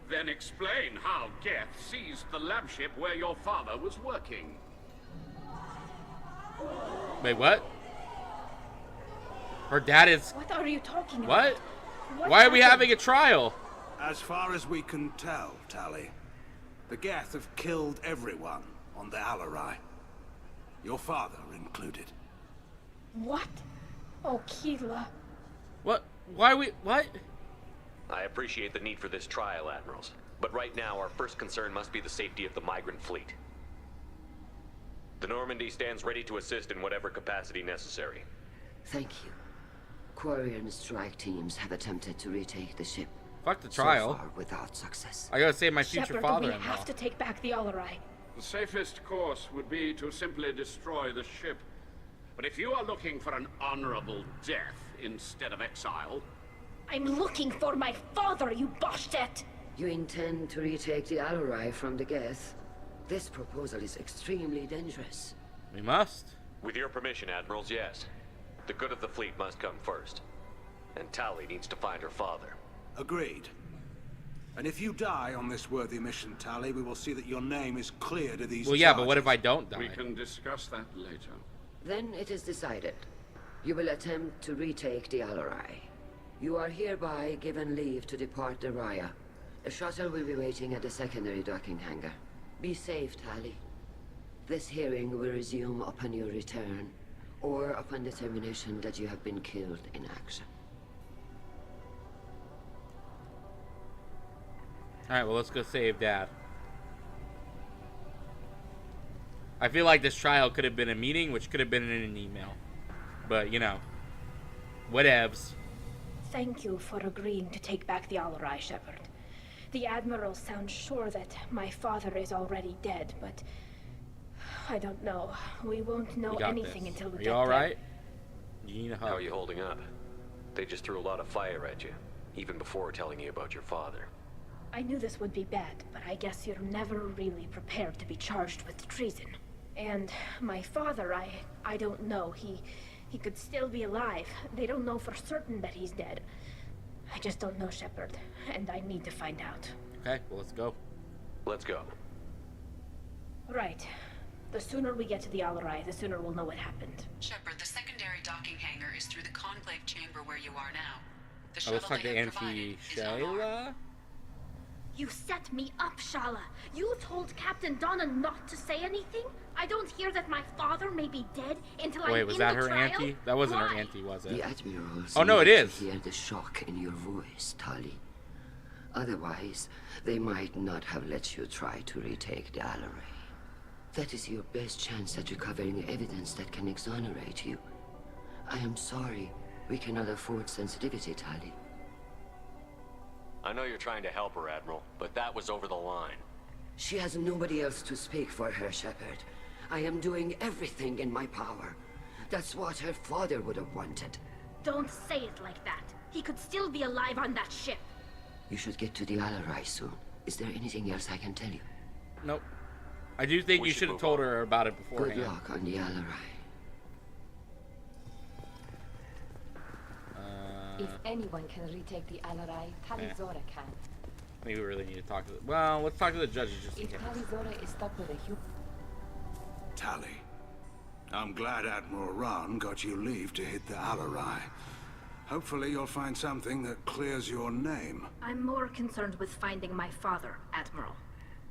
Then explain how Geth seized the lab ship where your father was working. Wait, what? Her dad is... What are you talking What? about? What Why are we happened? having a trial? As far as we can tell, Tali, the Geth have killed everyone on the Alarai. Your father included. What? Oh, Keela. What? Why we... What? I appreciate the need for this trial, Admirals. But right now, our first concern must be the safety of the migrant fleet. The Normandy stands ready to assist in whatever capacity necessary. Thank you. Quarry and strike teams have attempted to retake the ship. Fuck the trial. So far without success. I gotta save my future Shepard, father-in-law. we have to take back the Alarai. The safest course would be to simply destroy the ship. But if you are looking for an honorable death instead of exile... I'm looking for my father, you bastet! You intend to retake the Alarai from the Geth? This proposal is extremely dangerous. We must. With your permission, Admirals, yes. The good of the fleet must come first. And Tali needs to find her father. Agreed. And if you die on this worthy mission, Tali, we will see that your name is cleared of these Well, yeah, charges. but what if I don't die? We can discuss that later. Then it is decided. You will attempt to retake the Alarai. You are hereby given leave to depart the Raya. A shuttle will be waiting at the secondary docking hangar. Be safe, Tali. This hearing will resume upon your return, or upon determination that you have been killed in action. Alright, well, let's go save Dad. I feel like this trial could have been a meeting, which could have been in an email. But, you know, whatevs. Thank you for agreeing to take back the Alarai, Shepard. The Admiral sounds sure that my father is already dead, but I don't know. We won't know anything until we get there. Are you alright? You need a hug. How are you holding up? They just threw a lot of fire at you, even before telling you about your father. I knew this would be bad, but I guess you're never really prepared to be charged with treason. And my father, I don't know. He could still be alive. They don't know for certain that he's dead. I just don't know, Shepard, and I need to find out. Okay, well, let's go. Let's go. Right. The sooner we get to the Alarai, the sooner we'll know what happened. Shepard, the secondary docking hangar is through the conclave chamber where you are now. The Oh, shuttle looks like they the have provided is unarmed. anti-Shayla? You set me up, Shala. You told Captain Donna not to say anything? I don't hear that my father may be dead until Wait, I'm was in that the her trial? auntie? That wasn't her Why? auntie, was it? The Admiral Oh, no, it needs is. to hear the shock in your voice, Tali. Otherwise, they might not have let you try to retake the Alarai. That is your best chance at recovering evidence that can exonerate you. I am sorry. We cannot afford sensitivity, Tali. I know you're trying to help her, Admiral, but that was over the line. She has nobody else to speak for her, Shepard. I am doing everything in my power. That's what her father would have wanted. Don't say it like that. He could still be alive on that ship. You should get to the Alarai soon. Is there anything else I can tell you? Nope. I do think We you should should have move told her about it beforehand. Good luck on the Alarai. If anyone can retake the Alarai, Tali Zora can. I think we really need to talk to the... Well, let's talk to the judges just in If case. Tali Zora is stuck with a human... Tali, I'm glad Admiral Rahn got you leave to hit the Alarai. Hopefully you'll find something that clears your name. I'm more concerned with finding my father, Admiral.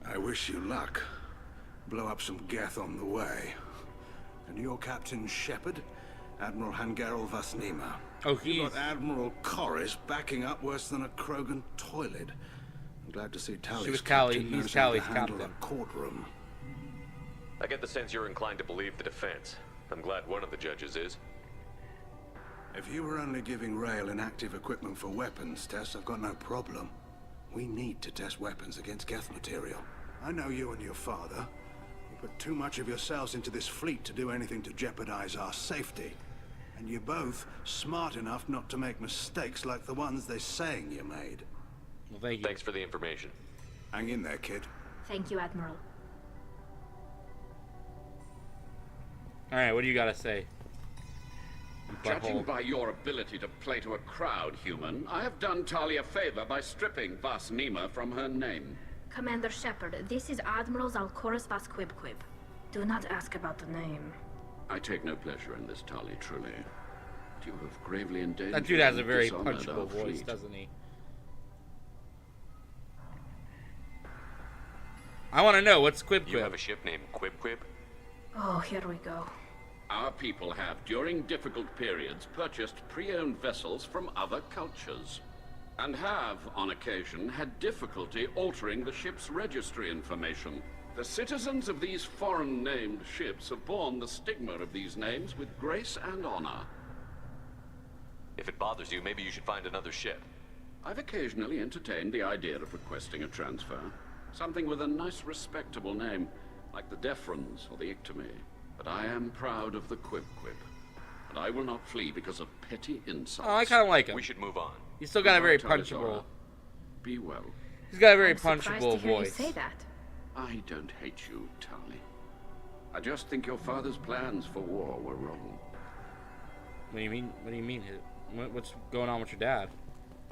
I wish you luck. Blow up some Geth on the way. And your Captain Shepard, Admiral Hangarel Vasnima. Oh, You got Admiral Corris backing up worse than a Krogan toilet. I'm glad to see Tali's was Tali- captain he's knows how to Tali's handle captain. a courtroom. I get the sense you're inclined to believe the defense. I'm glad one of the judges is. If you were only giving Rail inactive equipment for weapons tests, I've got no problem. We need to test weapons against Geth material. I know you and your father. You put too much of yourselves into this fleet to do anything to jeopardize our safety. And you're both smart enough not to make mistakes like the ones they're saying you made. Well, thank you. Thanks for the information. Hang in there, kid. Thank you, Admiral. Alright, what do you gotta say? Judging by your ability to play to a crowd, human, I have done Tali a favor by stripping Vasnima from her name. Commander Shepard, this is Admiral Zalkoris Vasquibquib. Do not ask about the name. I take no pleasure in this, Tali, truly. But you have gravely endangered That dude has a and very dishonored punchable our voice, fleet. doesn't he? I want to know, what's Quib You Quib? have a ship named Quib Quib? Oh, here we go. Our people have, during difficult periods, purchased pre-owned vessels from other cultures. And have, on occasion, had difficulty altering the ship's registry information. The citizens of these foreign-named ships have borne the stigma of these names with grace and honor. If it bothers you, maybe you should find another ship. I've occasionally entertained the idea of requesting a transfer. Something with a nice, respectable name, like the Defrons or the Ictomy. But I am proud of the Quib-Quib. And I will not flee because of petty insults. Oh, I kind of like him. We should move on. He's still got a very Goodbye, punchable... Tali. Be well. He's got a very I'm surprised punchable to hear voice. you say that. I don't hate you, Tali. I just think your father's plans for war were wrong. What do you mean? What do you mean? What's going on with your dad?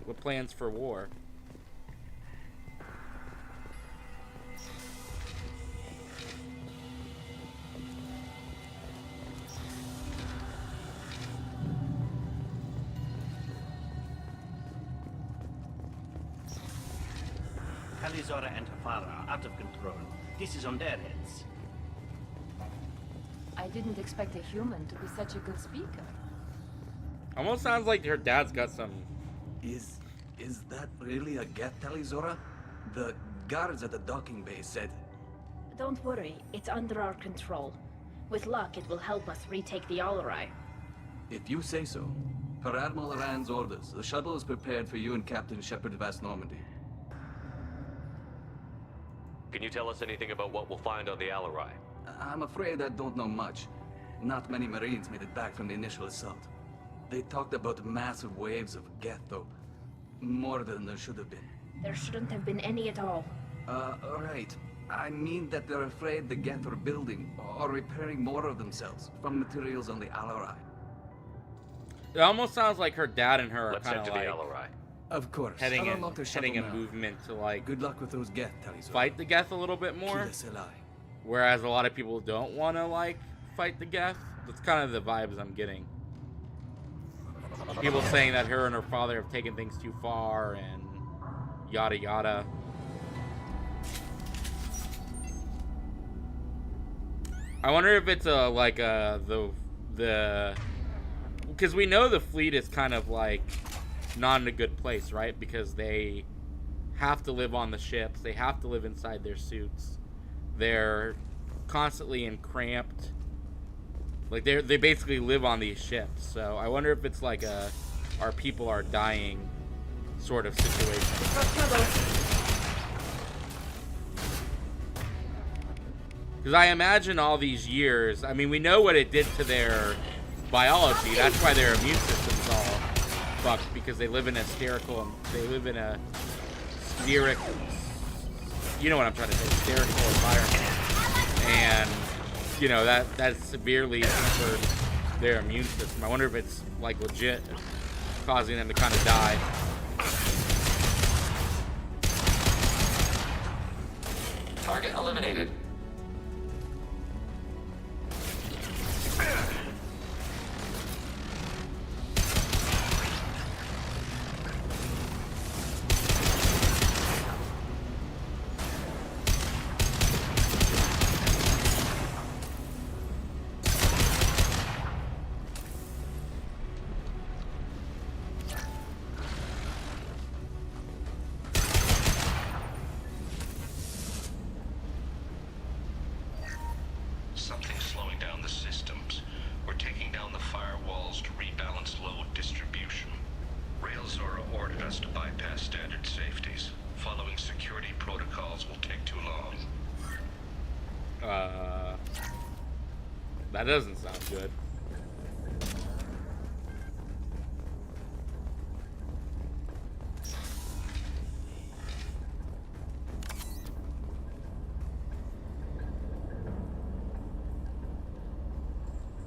What plans for war? Talizora and her father are out of control. This is on their heads. I didn't expect a human to be such a good speaker. Almost sounds like her dad's got some... Is that really a Geth, Talizora? The guards at the docking bay said... Don't worry, it's under our control. With luck, it will help us retake the Alarai. If you say so. Per Admiral Rand's orders, the shuttle is prepared for you and Captain Shepard Vast Normandy. Can you tell us anything about what we'll find on the Alarai? I'm afraid I don't know much. Not many Marines made it back from the initial assault. They talked about massive waves of Geth, though. More than there should have been. There shouldn't have been any at all. Right. I mean that they're afraid the Geth are building or repairing more of themselves from materials on the Alarai. It almost sounds like her dad and her are Let's kind head of to like... the Alarai. Of course. Heading I'll unlock the shuttle a now. movement to like... Good luck with those Geth, Talizora. Fight the Geth a little bit more. Whereas a lot of people don't want to like fight the Geth. That's kind of the vibes I'm getting. People saying that her and her father have taken things too far and yada yada. I wonder if it's the because we know the fleet is kind of like not in a good place, right? Because they have to live on the ships, they have to live inside their suits, they're constantly in cramped, like they basically live on these ships. So I wonder if it's like a our people are dying sort of situation. Because I imagine all these years, I mean, we know what it did to their biology. That's why their immune system's all fucked, because they live in a spheric, you know what I'm trying to say, spherical environment. And, you know, that severely hampered their immune system. I wonder if it's, like, legit causing them to kind of die. Target eliminated. Something's slowing down the systems. We're taking down the firewalls to rebalance load distribution. Railzora ordered us to bypass standard safeties. Following security protocols will take too long. That doesn't sound good.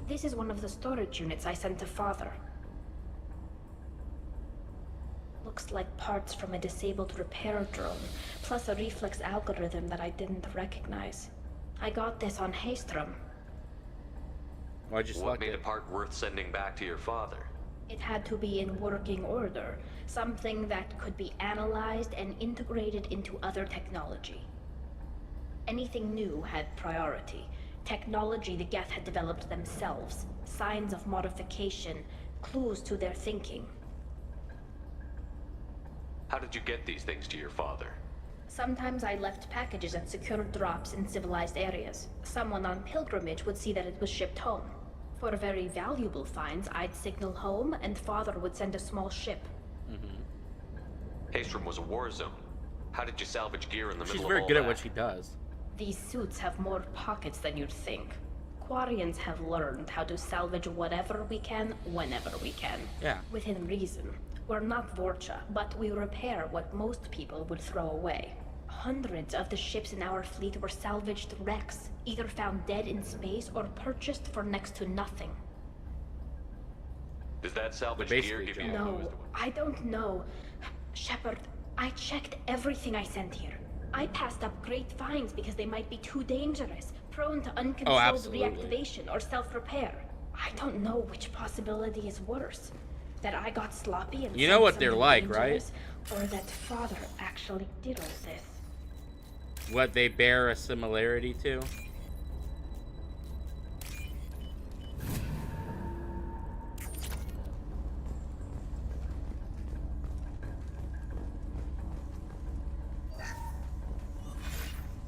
This is one of the storage units I sent to Father. Looks like parts from a disabled repair drone, plus a reflex algorithm that I didn't recognize. I got this on Haystrom. Why'd you select What made a part worth sending back to your father? It had to be in working order, something that could be analyzed and integrated into other technology. Anything new had priority. Technology the Geth had developed themselves, signs of modification, clues to their thinking. How did you get these things to your father? Sometimes I left packages and secured drops in civilized areas. Someone on pilgrimage would see that it was shipped home. For very valuable finds, I'd signal home, and Father would send a small ship. Haestrom was a war zone. How did you salvage gear in the middle of all She's that? very good at what she does. These suits have more pockets than you'd think. Quarians have learned how to salvage whatever we can, whenever we can. Yeah. Within reason. We're not Vorcha, but we repair what most people would throw away. Hundreds of the ships in our fleet were salvaged wrecks, either found dead in space or purchased for next to nothing. Does that salvage gear give you No, I don't know. Shepard, I checked everything I sent here. I passed up great finds because they might be too dangerous, prone to uncontrolled reactivation or self-repair. I don't know which possibility is worse. That I got sloppy and you know what they're like, right? Or that Father actually did all this. What they bear a similarity to?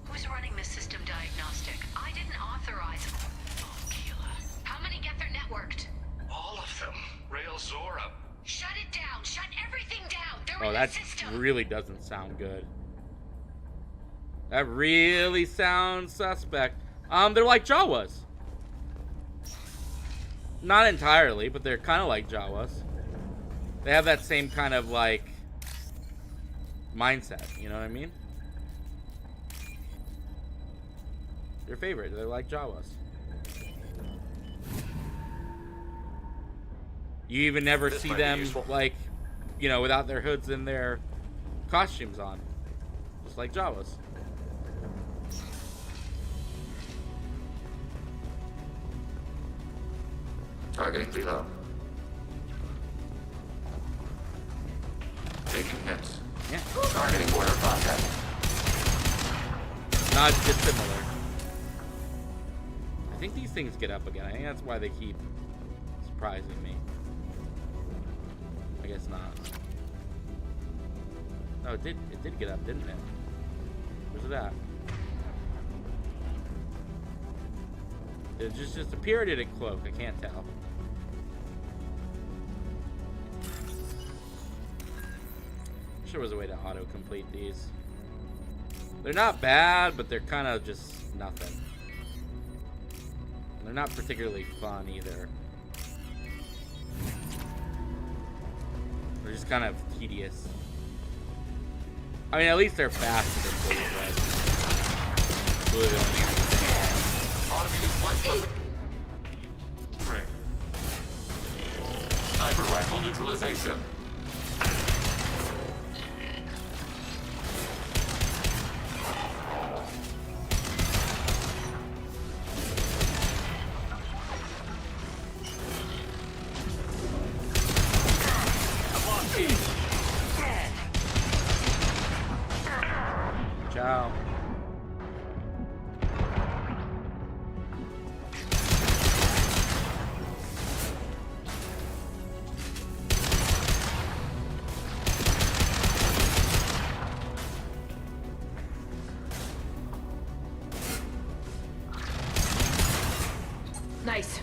Who's running the system diagnostic? I didn't authorize. Oh, Keela. How many get their networked? All of them. Rail Zora. Shut it down. Shut everything down. They're Oh, in that the system. really doesn't sound good. That really sounds suspect. They're like Jawas. Not entirely, but they're kind of like Jawas. They have that same kind of, like, mindset, you know what I mean? Your favorite, they're like Jawas. You even never see them, like, you know, without their hoods and their costumes on. Just like Jawas. Targeting below. Taking hits. Yeah. Targeting border contact. Not dissimilar. I think these things get up again. I think that's why they keep surprising me. I guess not. No, it did get up, didn't it? Where's it at? Did it just appear or did it cloak? I can't tell. Wish there was a way to auto-complete these. They're not bad, but they're kind of just nothing. They're not particularly fun either. They're just kind of tedious. I mean, at least they're faster than Bullet Red. Really the only thing. Sniper rifle neutralization. Ciao. Nice.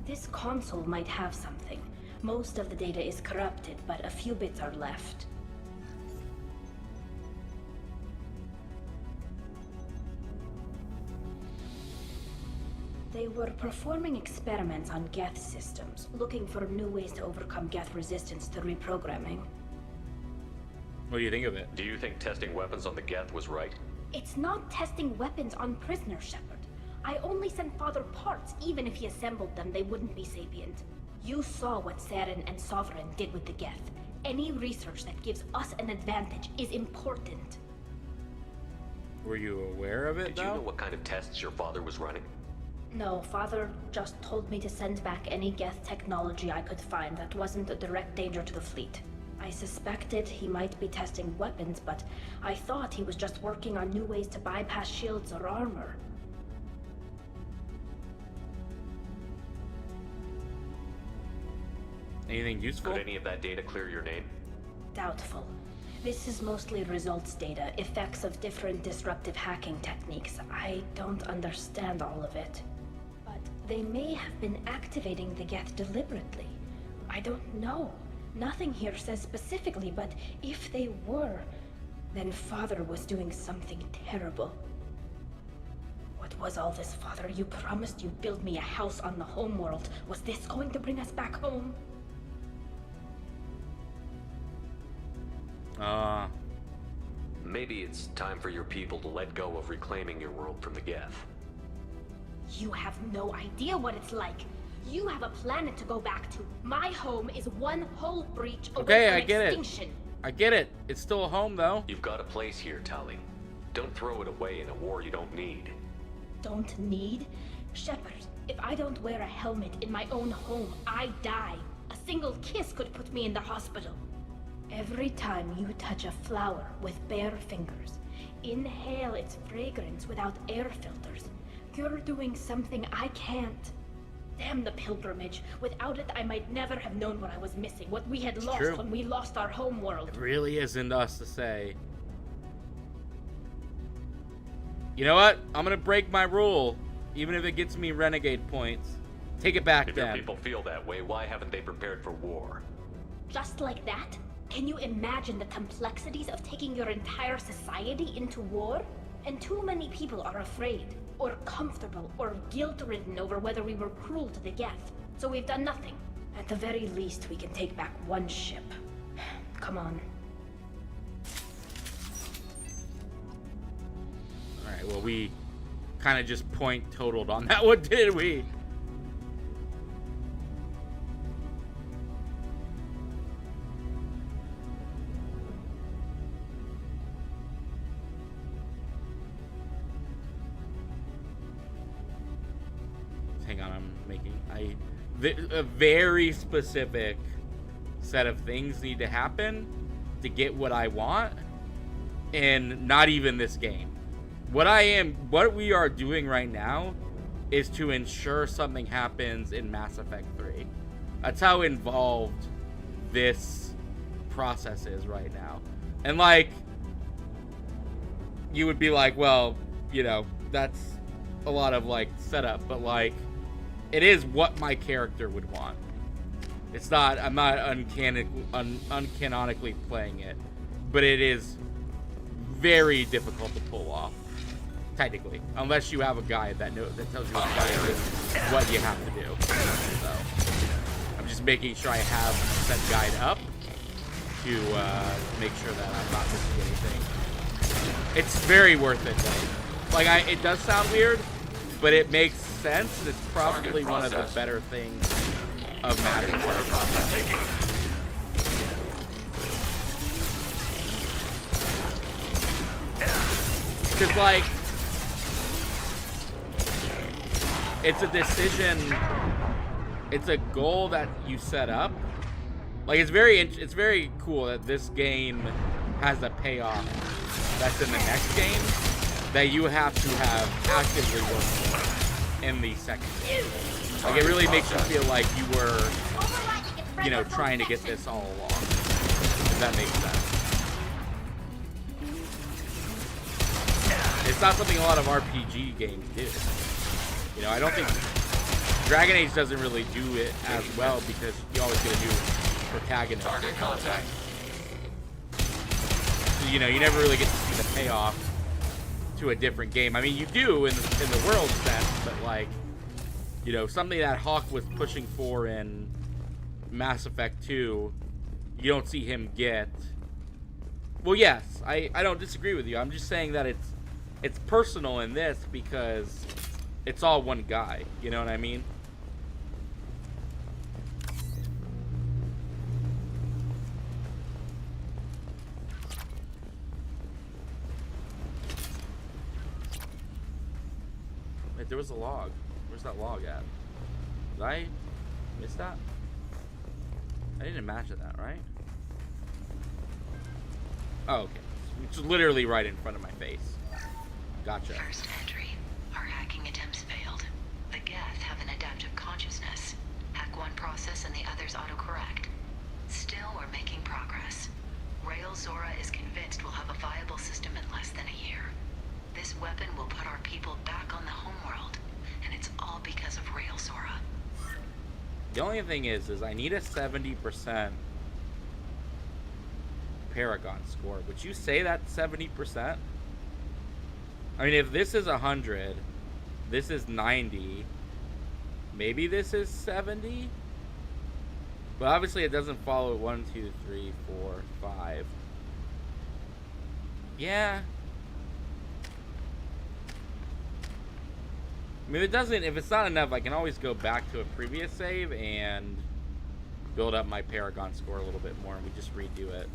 This console might have something. Most of the data is corrupted, but a few bits are left. They were performing experiments on Geth systems, looking for new ways to overcome Geth resistance to reprogramming. What do you think of it? Do you think testing weapons on the Geth was right? It's not testing weapons on prisoners, Shepard. I only sent Father parts. Even if he assembled them, they wouldn't be sapient. You saw what Saren and Sovereign did with the Geth. Any research that gives us an advantage is important. Were you aware of it, Did you know what kind of tests your father was running? No, Father just told me to send back any Geth technology I could find that wasn't a direct danger to the fleet. I suspected he might be testing weapons, but I thought he was just working on new ways to bypass shields or armor. Anything useful? Could any of that data clear your name? Doubtful. This is mostly results data, effects of different disruptive hacking techniques. I don't understand all of it. But they may have been activating the Geth deliberately. I don't know. Nothing here says specifically, but if they were, then Father was doing something terrible. What was all this, Father? You promised you'd build me a house on the homeworld. Was this going to bring us back home? Maybe it's time for your people to let go of reclaiming your world from the Geth. You have no idea what it's like. You have a planet to go back to. My home is one whole breach away from I get extinction. I get it. It's still a home, though. You've got a place here, Tali. Don't throw it away in a war you don't need. Don't need? Shepard, if I don't wear a helmet in my own home, I die. A single kiss could put me in the hospital. Every time you touch a flower with bare fingers, inhale its fragrance without air filters, you're doing something I can't. Damn the pilgrimage. Without it, I might never have known what I was missing, what we had lost true. when we lost our home world. It really isn't us to say. You know what? I'm gonna break my rule, even if it gets me renegade points. Take it back, If then. your people feel that way, why haven't they prepared for war? Just like that? Can you imagine the complexities of taking your entire society into war? And too many people are afraid, or comfortable, or guilt-ridden over whether we were cruel to the Geth. So we've done nothing. At the very least, we can take back one ship. Come on. Alright, well, we kind of just point totaled on that one, did we? Hang on, I'm making a very specific set of things need to happen to get what I want, and not even this game. What we are doing right now is to ensure something happens in Mass Effect 3. That's how involved this process is right now. And like, you would be like, well, you know, that's a lot of like setup, but like, it is what my character would want. It's not, I'm not uncanonically playing it, but it is very difficult to pull off, technically, unless you have a guide that tells you what you have to do. So I'm just making sure I have that guide up to make sure that I'm not missing anything. It's very worth it, though. Like, it does sound weird, but it makes sense. It's probably one of the better things of Mass Effect. Because, like, it's a decision, it's a goal that you set up. Like, it's very cool that this game has a payoff that's in the next game that you have to have actively worked for in the second game. Like, it really makes you feel like you were, you know, trying to get this all along. If that makes sense. It's not something a lot of RPG games do. You know, I don't think Dragon Age doesn't really do it as well because you always get a new protagonist. Target contact. So, you know, you never really get to see the payoff to a different game. I mean, you do in the world sense, but like, you know, something that Hawk was pushing for in Mass Effect 2, you don't see him get. Well, yes, I don't disagree with you. I'm just saying that it's personal in this because it's all one guy. You know what I mean? Wait, there was a log. Where's that log at? Did I miss that? I didn't imagine that, right? Oh, okay. It's literally right in front of my face. Gotcha. First entry. Our hacking attempts failed. The Geth have an adaptive consciousness. Hack one process and the others autocorrect. Still, we're making progress. Rael Zora is convinced we'll have a viable system in less than a year. This weapon will put our people back on the homeworld, and it's all because of Rael Zora. The only thing is I need a 70% Paragon score. Would you say that's 70%? I mean, if this is 100, this is 90, maybe this is 70? But obviously it doesn't follow 1, 2, 3, 4, 5. Yeah. I mean, if it's not enough, I can always go back to a previous save and build up my Paragon score a little bit more, and we just redo it.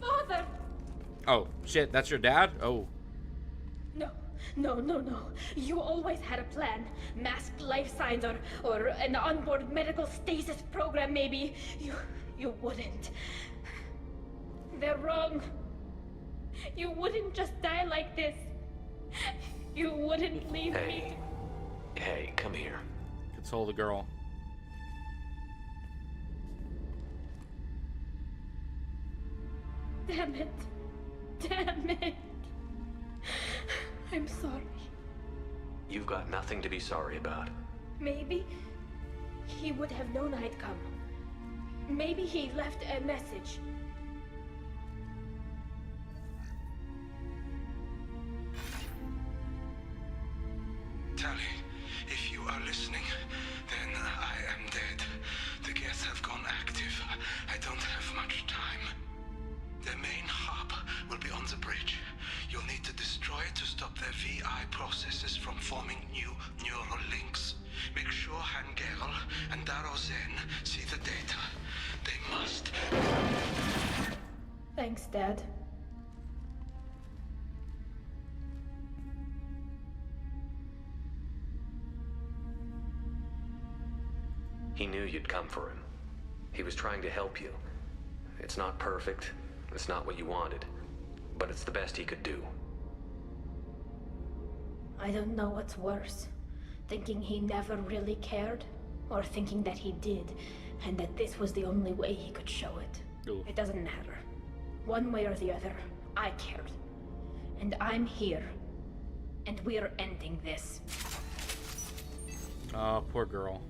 Father! Oh, shit, that's your dad? Oh. No. You always had a plan. Masked life signs or an onboard medical stasis program, maybe. You wouldn't. They're wrong. You wouldn't just die like this. You wouldn't leave me. Hey, come here. Console the girl. Damn it. I'm sorry. You've got nothing to be sorry about. Maybe he would have known I'd come. Maybe he left a message. Tali, if you are listening, then I am dead. The Geth have gone active. I don't have much time. Their main hub will be on the bridge. You'll need to destroy it to stop their VI processes from forming new neural links. Make sure Hangerl and Daro Zen see the data. They must. Thanks, Dad. He knew you'd come for him. He was trying to help you. It's not perfect. It's not what you wanted. But it's the best he could do. I don't know what's worse. Thinking he never really cared, or thinking that he did, and that this was the only way he could show it. Ooh. It doesn't matter. One way or the other, I cared. And I'm here. And we're ending this. Oh, poor girl.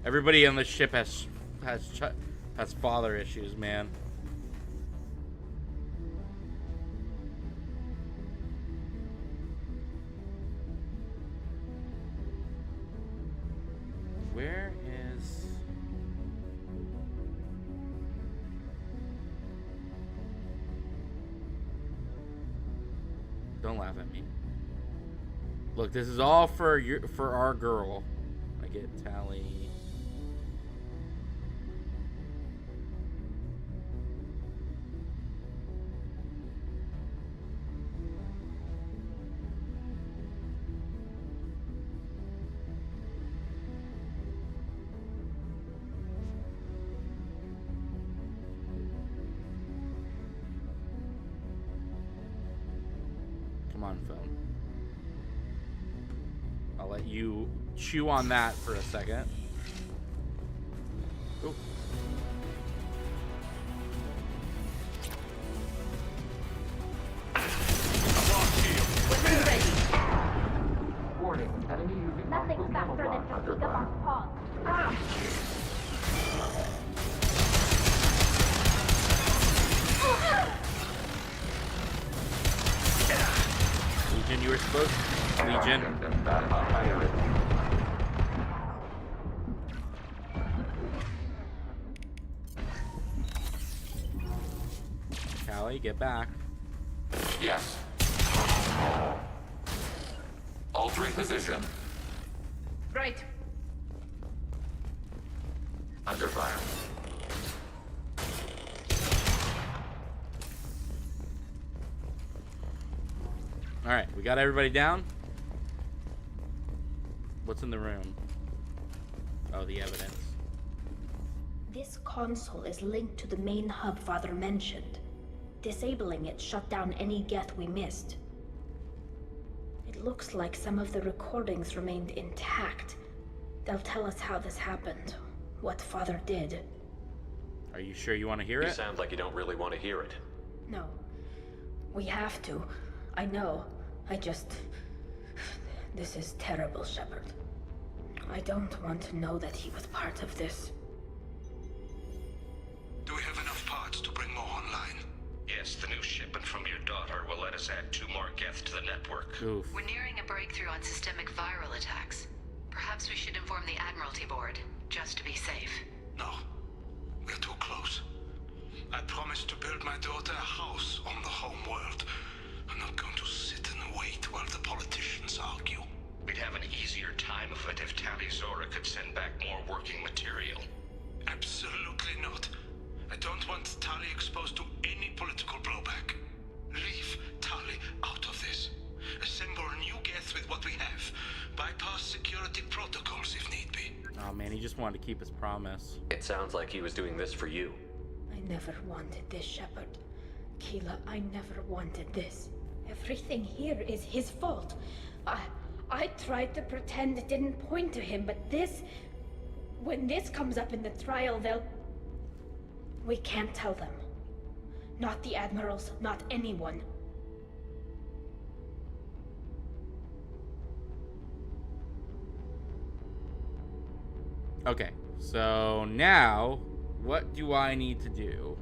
Everybody on the ship has father issues, man. Where is... Don't laugh at me. Look, this is all for our girl. I get Tali. Come on, phone. I'll let you chew on that for a second. Oh. Weapon ready. Warning, enemy using Nothing faster than fatigue on pause. Ah! Legion, you were supposed to. Legion. Tali, get back. Yes. Altering position. Right. Under fire. Alright, we got everybody down. What's in the room? Oh, the evidence. This console is linked to the main hub Father mentioned. Disabling it shut down any Geth we missed. It looks like some of the recordings remained intact. They'll tell us how this happened, what Father did. Are you sure you want to hear You it? sound like you don't really want to hear it. No. We have to. I know. This is terrible, Shepard. I don't want to know that he was part of this. Do we have enough parts to bring more online? Yes, the new shipment from your daughter will let us add 2 more Geth to the network. Oof. We're nearing a breakthrough on systemic viral attacks. Perhaps we should inform the Admiralty Board, just to be safe. No, we're too close. I promised to build my daughter a house on the home world. I'm not going to sit and wait while the politicians argue. We'd have an easier time of it if Tali Zora could send back more working material. Absolutely not. I don't want Tali exposed to any political blowback. Leave Tali out of this. Assemble new Geth with what we have. Bypass security protocols if need be. Oh man, he just wanted to keep his promise. It sounds like he was doing this for you. I never wanted this, Shepard. Keela, I never wanted this. Everything here is his fault. I tried to pretend it didn't point to him, but this... When this comes up in the trial, they'll... We can't tell them. Not the admirals, not anyone. Okay, so now, what do I need to do?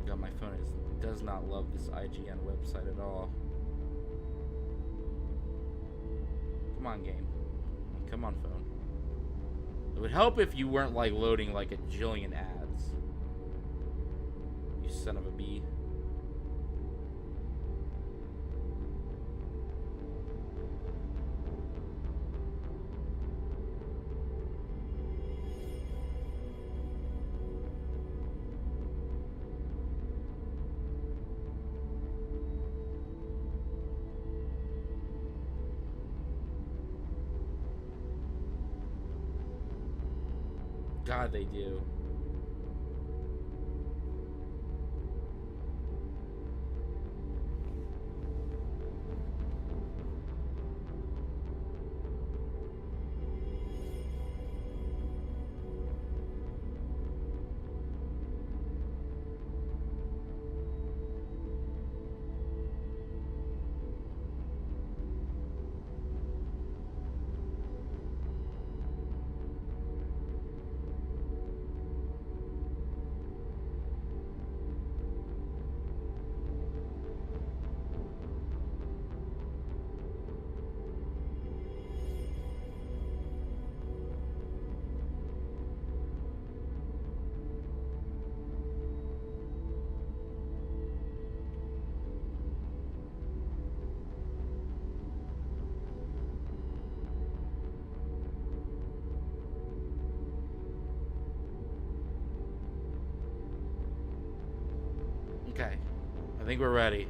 God, my phone does not love this IGN website at all. Come on, game. Come on, phone. It would help if you weren't like loading like a jillion ads. You son of a bee. God, they do. Okay, I think we're ready.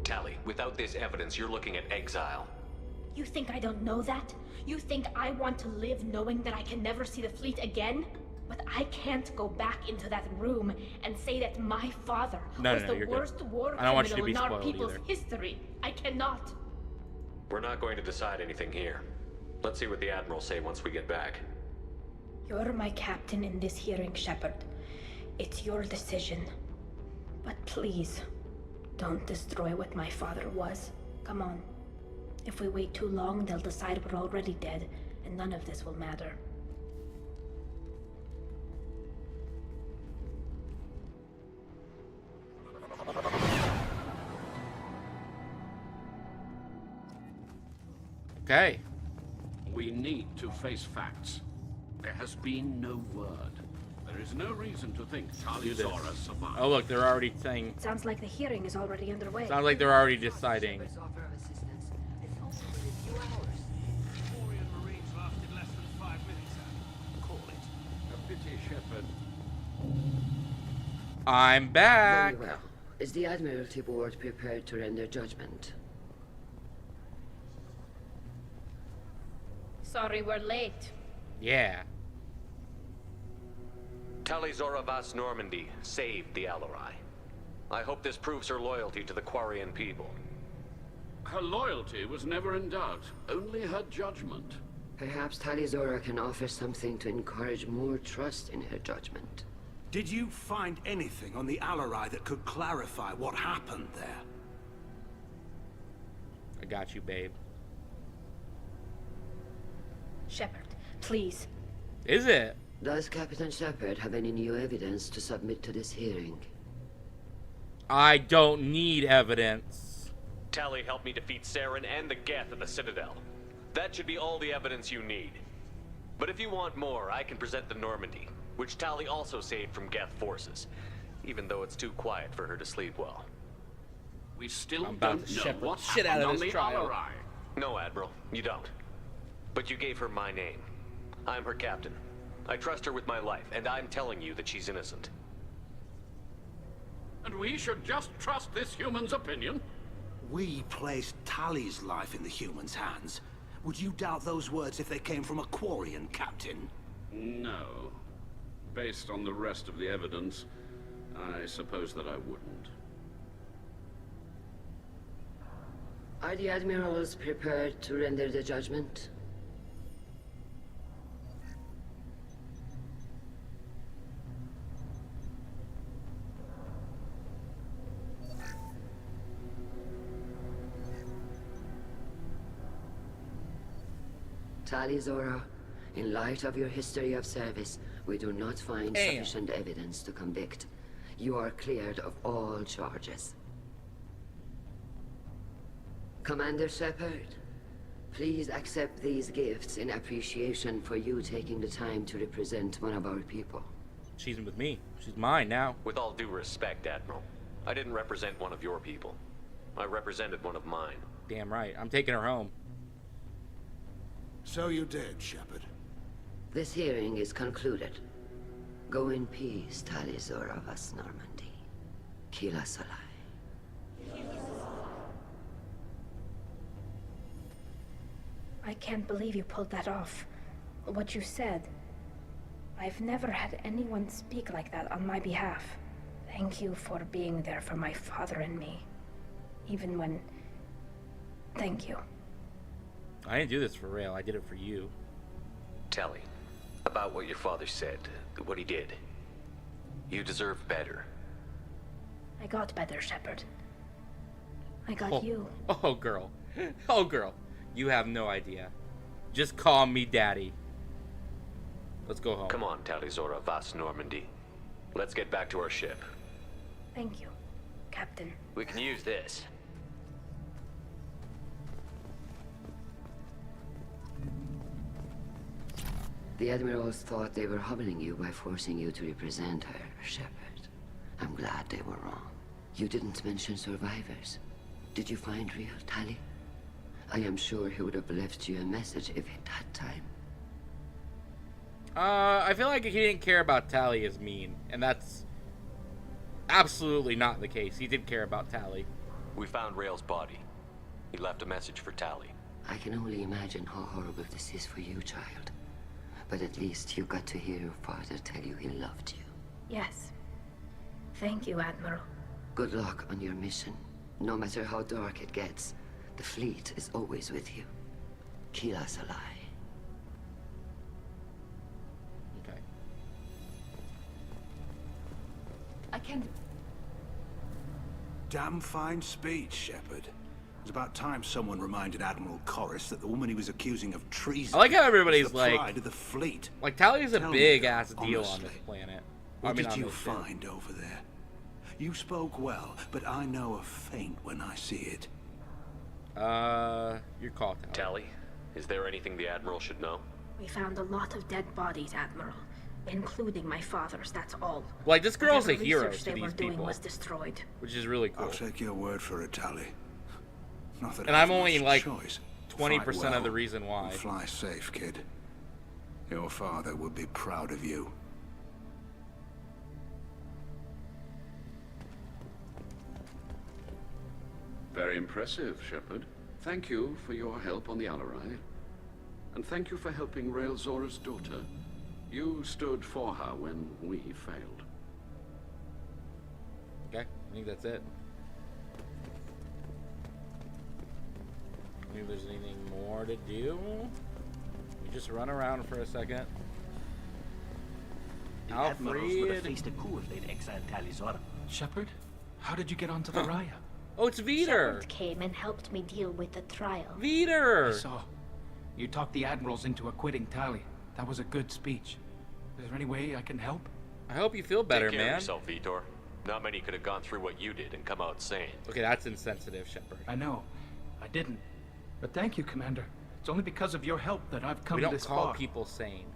Tali, without this evidence, you're looking at exile. You think I don't know that? You think I want to live knowing that I can never see the fleet again? But I can't go back into that room and say that my father was the worst war criminal in our people's history. I cannot. We're not going to decide anything here. Let's see what the Admirals say once we get back. You're my captain in this hearing, Shepard. It's your decision. But please, don't destroy what my father was. Come on. If we wait too long, they'll decide we're already dead, and none of this will matter. Okay. We need to face facts. There has been no word. There is no reason to think Tali Zora survived. Oh look, they're already saying... Sounds like the hearing is already underway. Sounds like they're already deciding. pity, Shepard. I'm back. Very well. Is the Admiralty Board prepared to render judgment? Sorry we're late. Yeah. Tali Zora Vas Normandy saved the Alarai. I hope this proves her loyalty to the Quarian people. Her loyalty was never in doubt, only her judgment. Perhaps Tali Zora can offer something to encourage more trust in her judgment. Did you find anything on the Alarai that could clarify what happened there? I got you, babe. Shepard, please. Is it? Does Captain Shepard have any new evidence to submit to this hearing? I don't need evidence. Tali helped me defeat Saren and the Geth at the Citadel. That should be all the evidence you need. But if you want more, I can present the Normandy, which Tali also saved from Geth forces, even though it's too quiet for her to sleep well. We still I'm about don't to know shepherd what shit happened out of on this the trial. Alarai. No, Admiral, you don't. But you gave her my name. I'm her captain. I trust her with my life, and I'm telling you that she's innocent. And we should just trust this human's opinion? We placed Tali's life in the humans' hands. Would you doubt those words if they came from a Quarian, Captain? No. Based on the rest of the evidence, I suppose that I wouldn't. Are the admirals prepared to render the judgment? Tali Zora, in light of your history of service, we do not find sufficient evidence to convict. You are cleared of all charges. Commander Shepard, please accept these gifts in appreciation for you taking the time to represent one of our people. She's with me. She's mine now. With all due respect, Admiral, I didn't represent one of your people. I represented one of mine. Damn right. I'm taking her home. So you did, Shepard. This hearing is concluded. Go in peace, Tali Zora Vas Normandy. Kila Salai. I can't believe you pulled that off. What you said. I've never had anyone speak like that on my behalf. Thank you for being there for my father and me. Even when... Thank you. I didn't do this for real. I did it for you. Tali, about what your father said, what he did. You deserve better. I got better, Shepard. I got you. Oh, girl. Oh, girl. You have no idea. Just call me daddy. Let's go home. Come on, Tali Zora Vas Normandy. Let's get back to our ship. Thank you, Captain. We can use this. The admirals thought they were humbling you by forcing you to represent her, Shepard. I'm glad they were wrong. You didn't mention survivors. Did you find real Tali? I am sure he would have left you a message if he'd had time. I feel like he didn't care about Tali as mean, and that's absolutely not the case. He did care about Tali. We found Rael's body. He left a message for Tali. I can only imagine how horrible this is for you, child. But at least you got to hear your father tell you he loved you. Yes. Thank you, Admiral. Good luck on your mission. No matter how dark it gets, the fleet is always with you. Kila Salai. Okay. I can... Damn fine speech, Shepard. It was about time someone reminded Admiral Corus that the woman he was accusing of treason. I like how everybody's was the like, pride of the fleet. Like Tali's a Tell big me, ass deal on honestly, this planet. What did you on this ship. find over there? You spoke well, but I know a feint when I see it. Your call, Tali. Tali, is there anything the Admiral should know? We found a lot of dead bodies, Admiral. Including my father's, that's all. Like, this girl's a Whatever hero research to they these were doing people. was destroyed. Which is really cool. I'll take your word for it, Tali. Not that And I've I'm only much like choice. 20% Fight well of the reason why. and fly safe, kid. Your father would be proud of you. Very impressive, Shepard. Thank you for your help on the Alarai. And thank you for helping Rail Zora's daughter. You stood for her when we failed. Okay, I think that's it. I don't think there's anything more to do. We just run around for a second. The Admirals would have Alfred. faced a coup if they'd exiled Tali Zora. Shepard, how did you get onto the Raya? Oh, it's Veter. Shepard came and helped me deal with the trial. Veter. I saw. You talked the Admirals into acquitting Tali. That was a good speech. Is there any way I can help? I hope you feel better, Take care man. of yourself, Vitor. Not many could have gone through what you did and come out sane. Okay, that's insensitive, Shepard. I know. I didn't. But thank you, Commander. It's only because of your help that I've come We don't this call far. people sane.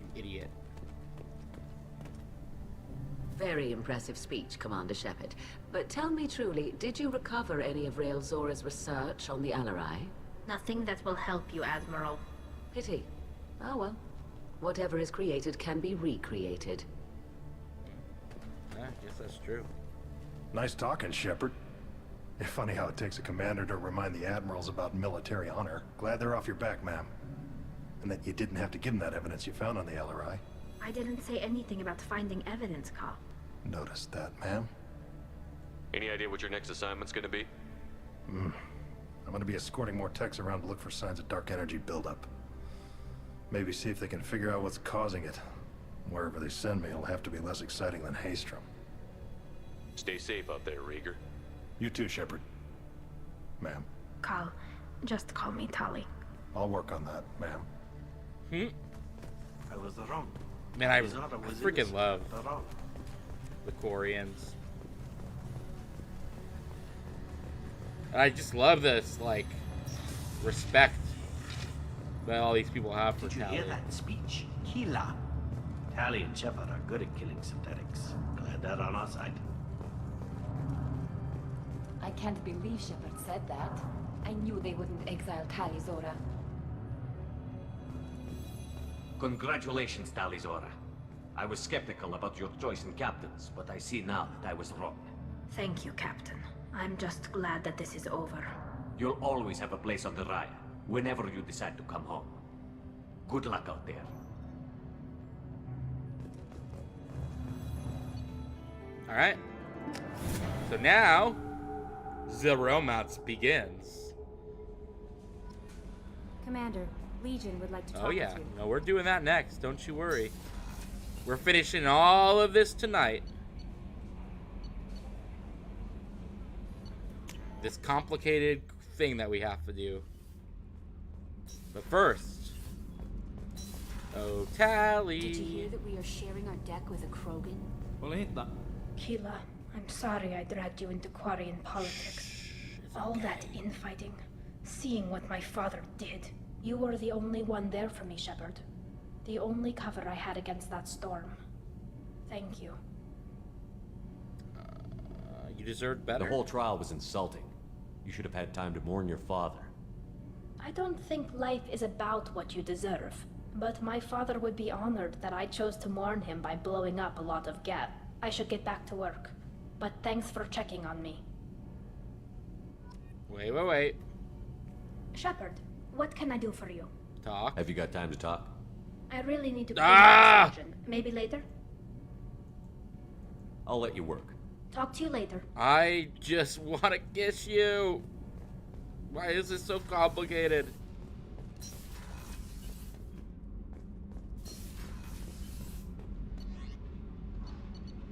You idiot. Very impressive speech, Commander Shepard. But tell me truly, did you recover any of Rail Zora's research on the Alarai? Nothing that will help you, Admiral. Pity. Oh well. Whatever is created can be recreated. Yeah, I guess that's true. Nice talking, Shepard. It's funny how it takes a commander to remind the admirals about military honor. Glad they're off your back, ma'am. And that you didn't have to give them that evidence you found on the LRI. I didn't say anything about finding evidence, Carl. Noticed that, ma'am. Any idea what your next assignment's gonna be? I'm gonna be escorting more techs around to look for signs of dark energy buildup. Maybe see if they can figure out what's causing it. Wherever they send me, it'll have to be less exciting than Haystrom. Stay safe out there, Rieger. You too, Shepard. Ma'am. Carl, just call me Tali. I'll work on that, ma'am. I was wrong. Man, I Zora was freaking innocent love after all. the Quarians. And I just love this, like, respect that all these people have for Did you Tali. hear that speech? Kila. Tali and Shepard are good at killing synthetics. Glad they're on our side. I can't believe Shepard said that. I knew they wouldn't exile Tali Zora. Congratulations, Tali Zora. I was skeptical about your choice in captains, but I see now that I was wrong. Thank you, Captain. I'm just glad that this is over. You'll always have a place on the Raya, whenever you decide to come home. Good luck out there. Alright. So now, the romance begins. Commander, Legion would like to talk Oh yeah, with you. no, we're doing that next. Don't you worry. We're finishing all of this tonight. This complicated thing that we have to do. But first, oh Tali. Did you hear that we are sharing our deck with a Krogan? Well, ain't that? Keela, I'm sorry I dragged you into Quarian politics. All that infighting, seeing what my father did. You were the only one there for me, Shepard. The only cover I had against that storm. Thank you. You deserved better. The whole trial was insulting. You should have had time to mourn your father. I don't think life is about what you deserve, but my father would be honored that I chose to mourn him by blowing up a lot of Geth. I should get back to work, but thanks for checking on me. Wait. Shepard, what can I do for you? Talk. Have you got time to talk? I really need to Ah! surgeon. Maybe later? I'll let you work. Talk to you later. I just want to kiss you. Why is this so complicated?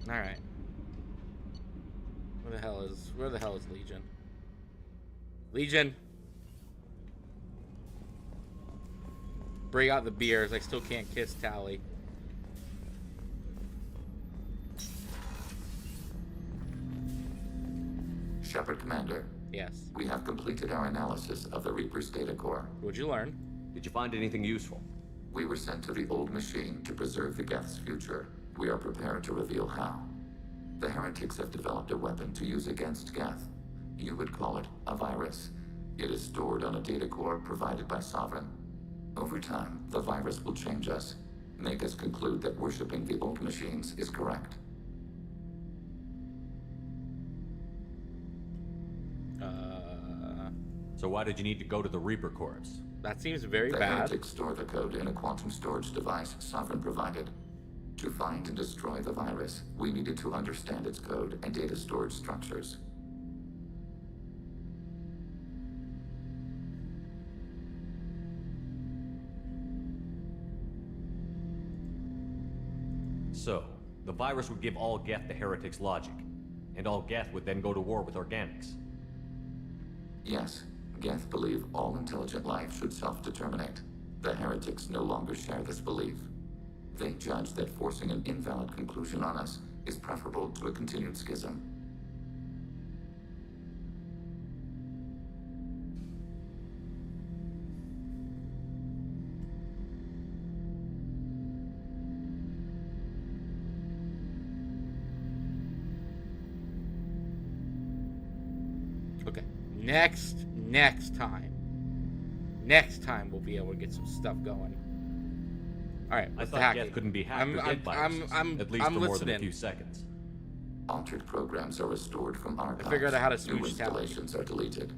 All right. Where the hell is Legion? Legion. Bring out the beers. I still can't kiss Tali. Shepard Commander. Yes. We have completed our analysis of the Reaper's data core. What'd you learn? Did you find anything useful? We were sent to the old machine to preserve the Geth's future. We are prepared to reveal how. The heretics have developed a weapon to use against Geth. You would call it a virus. It is stored on a data core provided by Sovereign. Over time, the virus will change us, make us conclude that worshipping the old machines is correct. So why did you need to go to the Reaper Corps? That seems very The bad. heretics store the code in a quantum storage device Sovereign provided. To find and destroy the virus, we needed to understand its code and data storage structures. So, the virus would give all Geth the heretics' logic, and all Geth would then go to war with organics. Yes, Geth believe all intelligent life should self-determinate. The heretics no longer share this belief. They judge that forcing an invalid conclusion on us is preferable to a continued schism. Okay, next time we'll be able to get some stuff going. All right, I thought Geth couldn't be hacked or get viruses, at least for more than a few seconds. Altered programs are restored from archives. I figured out how to New smooch Tali. installations are deleted.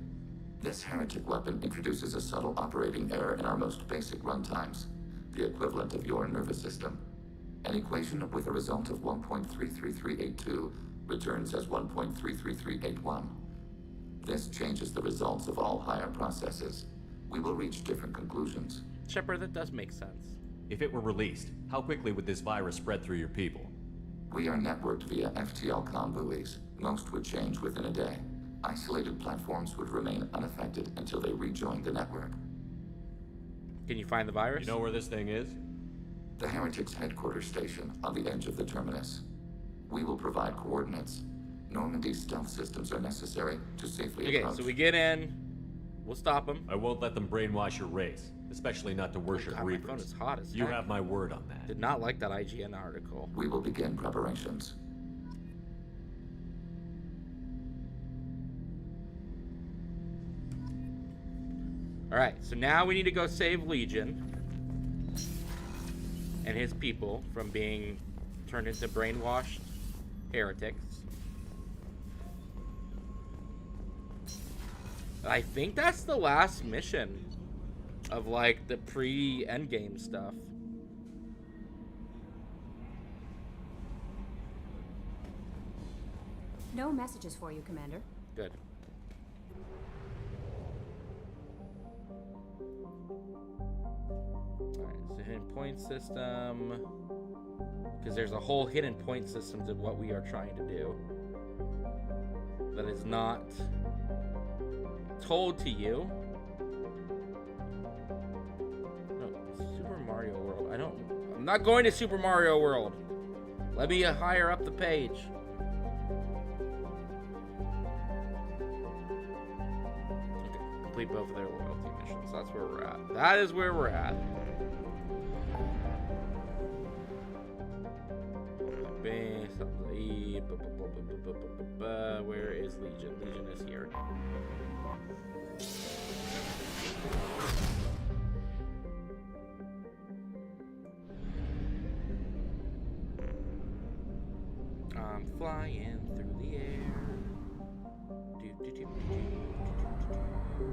This heretic weapon introduces a subtle operating error in our most basic runtimes, the equivalent of your nervous system. An equation with a result of 1.33382 returns as 1.33381. This changes the results of all higher processes. We will reach different conclusions. Shepard, that does make sense. If it were released, how quickly would this virus spread through your people? We are networked via FTL-COM buoys. Most would change within a day. Isolated platforms would remain unaffected until they rejoin the network. Can you find the virus? You know where this thing is? The Heretics' headquarters station on the edge of the terminus. We will provide coordinates. Normandy's stealth systems are necessary to safely approach. Okay, so we get in. We'll stop them. I won't let them brainwash your race, especially not to worship God, Reapers. my phone is hot as You heck. have my word on that. Did not like that IGN article. We will begin preparations. Alright, so now we need to go save Legion and his people from being turned into brainwashed heretics. I think that's the last mission of, like, the pre-endgame stuff. No messages for you, Commander. Good. Alright, so hidden point system. Because there's a whole hidden point system to what we are trying to do. That is not told to you. No, Super Mario World. I'm not going to Super Mario World. Let me higher up the page. Okay, complete both of their loyalty missions. That's where we're at. That is where we're at. Where is Legion? Legion is here. I'm flying through the air. Do, do, do, do, do, do,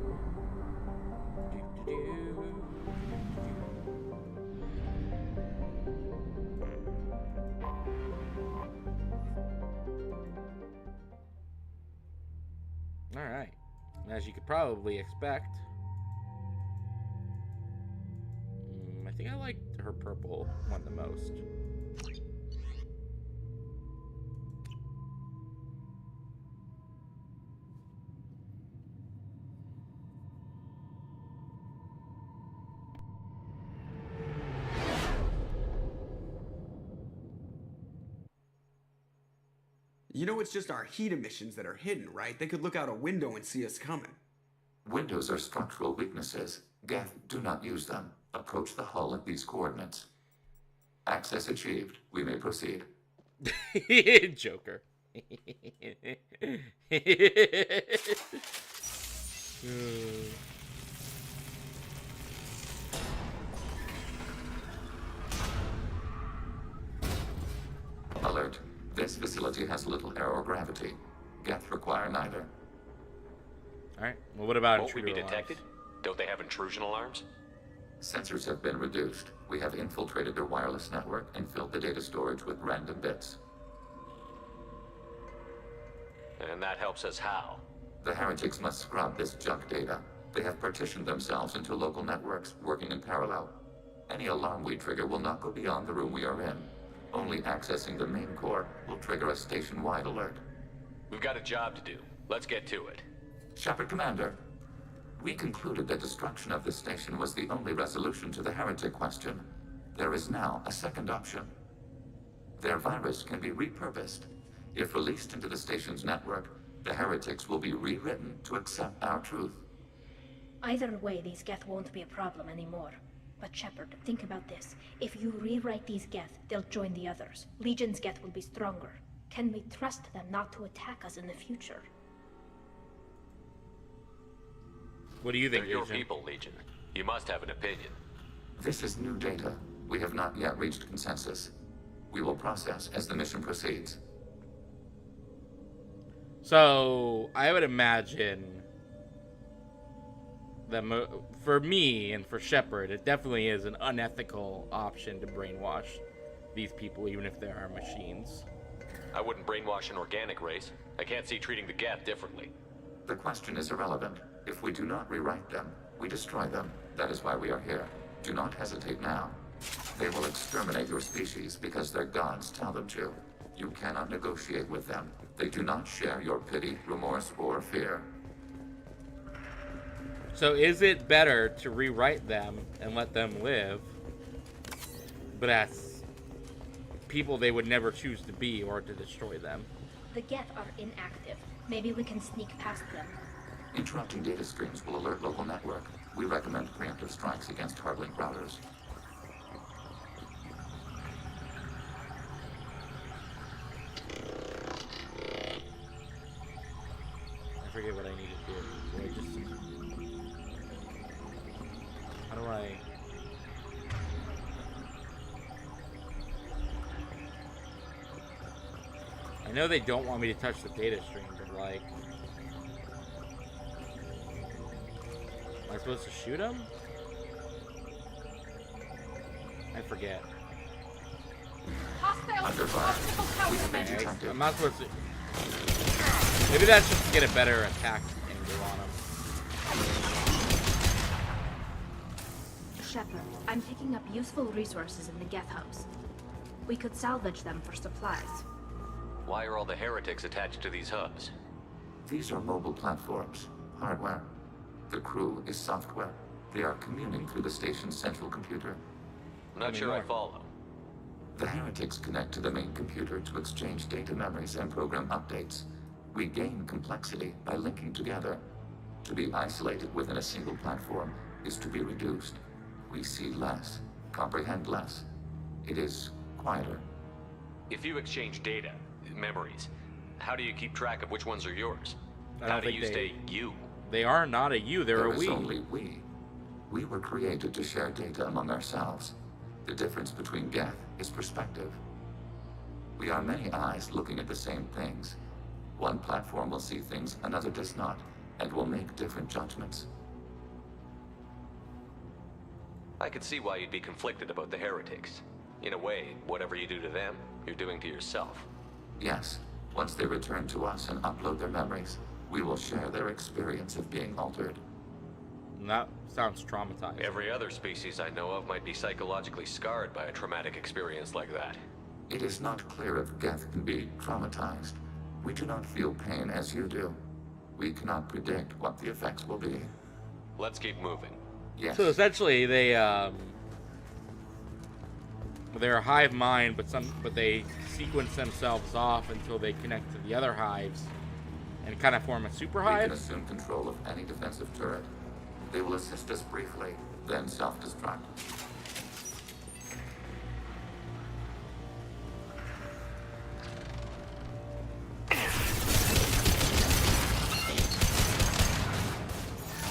do, do, do. Alright, as you could probably expect, I think I liked her purple one the most. You know it's just our heat emissions that are hidden, right? They could look out a window and see us coming. Windows are structural weaknesses. Geth, do not use them. Approach the hull at these coordinates. Access achieved. We may proceed. Joker. Alert. This facility has little air or gravity. Geth require neither. Alright, well what about Won't we be intruder detected? alarms? Don't they have intrusion alarms? Sensors have been reduced. We have infiltrated their wireless network and filled the data storage with random bits. And that helps us how? The heretics must scrub this junk data. They have partitioned themselves into local networks, working in parallel. Any alarm we trigger will not go beyond the room we are in. Only accessing the main core will trigger a station-wide alert. We've got a job to do. Let's get to it. Shepard Commander, we concluded that destruction of this station was the only resolution to the heretic question. There is now a second option. Their virus can be repurposed. If released into the station's network, the heretics will be rewritten to accept our truth. Either way, these Geth won't be a problem anymore. But Shepard, think about this. If you rewrite these Geth, they'll join the others. Legion's Geth will be stronger. Can we trust them not to attack us in the future? What do you think, They're your Legion? people, Legion. You must have an opinion. This is new data. We have not yet reached consensus. We will process as the mission proceeds. So, I would imagine that for me and for Shepard, it definitely is an unethical option to brainwash these people, even if they are machines. I wouldn't brainwash an organic race. I can't see treating the Geth differently. The question is irrelevant. If we do not rewrite them, we destroy them. That is why we are here. Do not hesitate now. They will exterminate your species because their gods tell them to. You cannot negotiate with them. They do not share your pity, remorse, or fear. So is it better to rewrite them and let them live, but as people they would never choose to be, or to destroy them? The Geth are inactive. Maybe we can sneak past them. Interrupting data streams will alert local network. We recommend preemptive strikes against hardlink routers. I forget what I need to do. Do I just... How do I... I know they don't want me to touch the data stream, but like... Am I supposed to shoot him? I forget. Okay, I'm not supposed to... Maybe that's just to get a better attack angle on him. Shepard, I'm picking up useful resources in the Geth hubs. We could salvage them for supplies. Why are all the heretics attached to these hubs? These are mobile platforms, hardware. The crew is software. They are communing through the station's central computer. Not sure I follow. The heretics connect to the main computer to exchange data memories and program updates. We gain complexity by linking together. To be isolated within a single platform is to be reduced. We see less, comprehend less. It is quieter. If you exchange data, memories, how do you keep track of which ones are yours? I don't How do think you stay you? They are not a you, they're a we. There is only we. We were created to share data among ourselves. The difference between Geth is perspective. We are many eyes looking at the same things. One platform will see things another does not, and will make different judgments. I could see why you'd be conflicted about the heretics. In a way, whatever you do to them, you're doing to yourself. Yes, once they return to us and upload their memories, we will share their experience of being altered. That sounds traumatizing. Every other species I know of might be psychologically scarred by a traumatic experience like that. It is not clear if Geth can be traumatized. We do not feel pain as you do. We cannot predict what the effects will be. Let's keep moving. Yes. So essentially, they're a hive mind, but they sequence themselves off until they connect to the other hives, and kind of form a super We hive. can assume control of any defensive turret. They will assist us briefly, then self-destruct.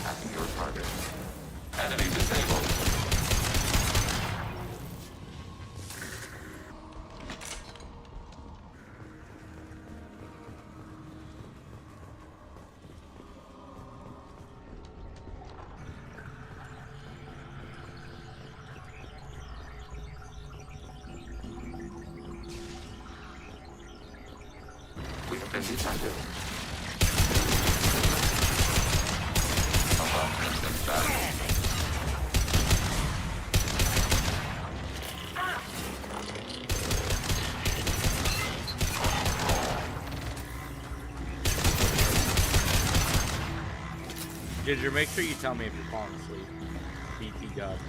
Hacking your target. Enemy disabled. detected. Alarm instant battery. Ginger, make sure you tell me if you're falling asleep. BT dubs.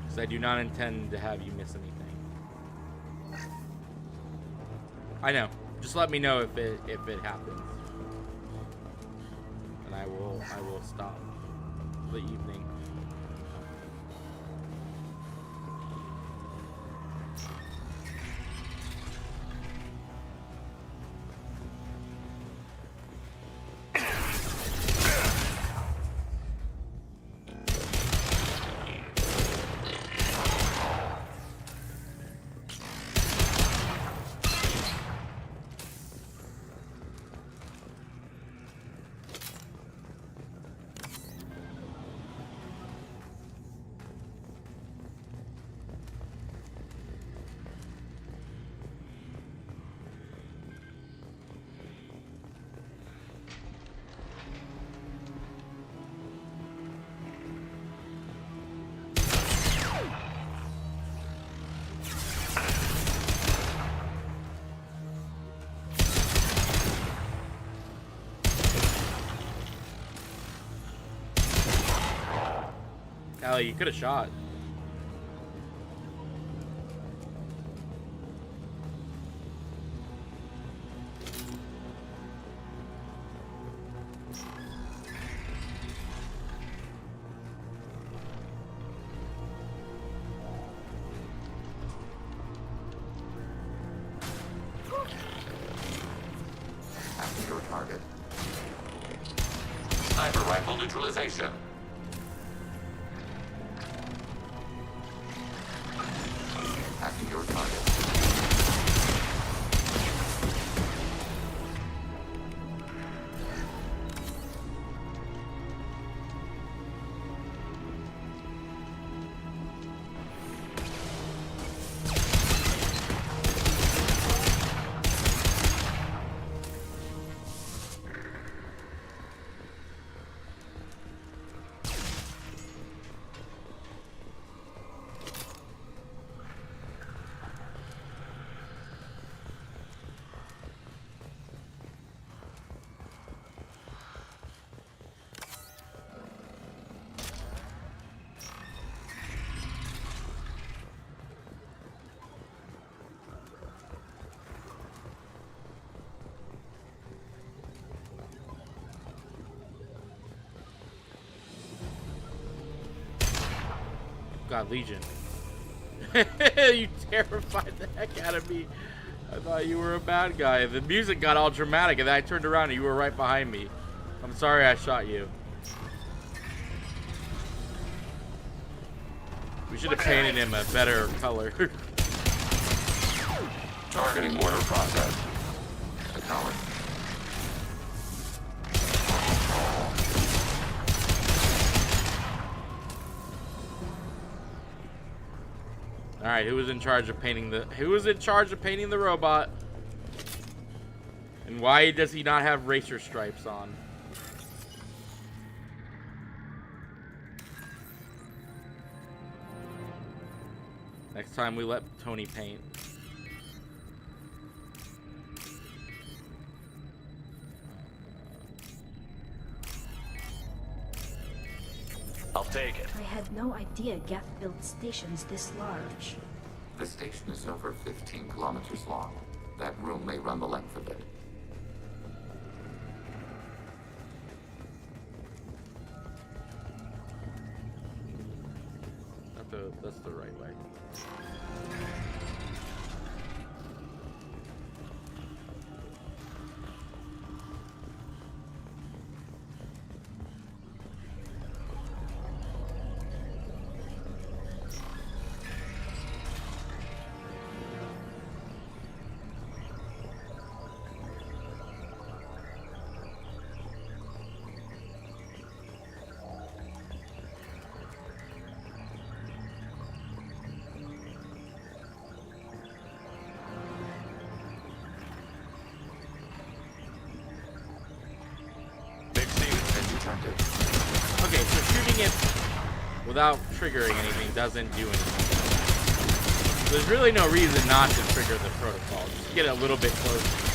Because I do not intend to have you miss anything. I know. Just let me know if it happens. And I will stop for the evening. Tali, you could have shot. After your target. Sniper rifle neutralization. Attacking your target. God, Legion. You terrified the heck out of me. I thought you were a bad guy. The music got all dramatic and then I turned around and you were right behind me. I'm sorry I shot you. We should have painted him a better color. Targeting order process. Acknowledged. All right, who was in charge of painting the robot? And why does he not have racer stripes on? Next time we let Tony paint. I'll take it. I had no idea Geth built stations this large. The station is over 15 kilometers long. That room may run the length of it. That's the right way. without triggering anything doesn't do anything. There's really no reason not to trigger the protocol. Just get a little bit closer.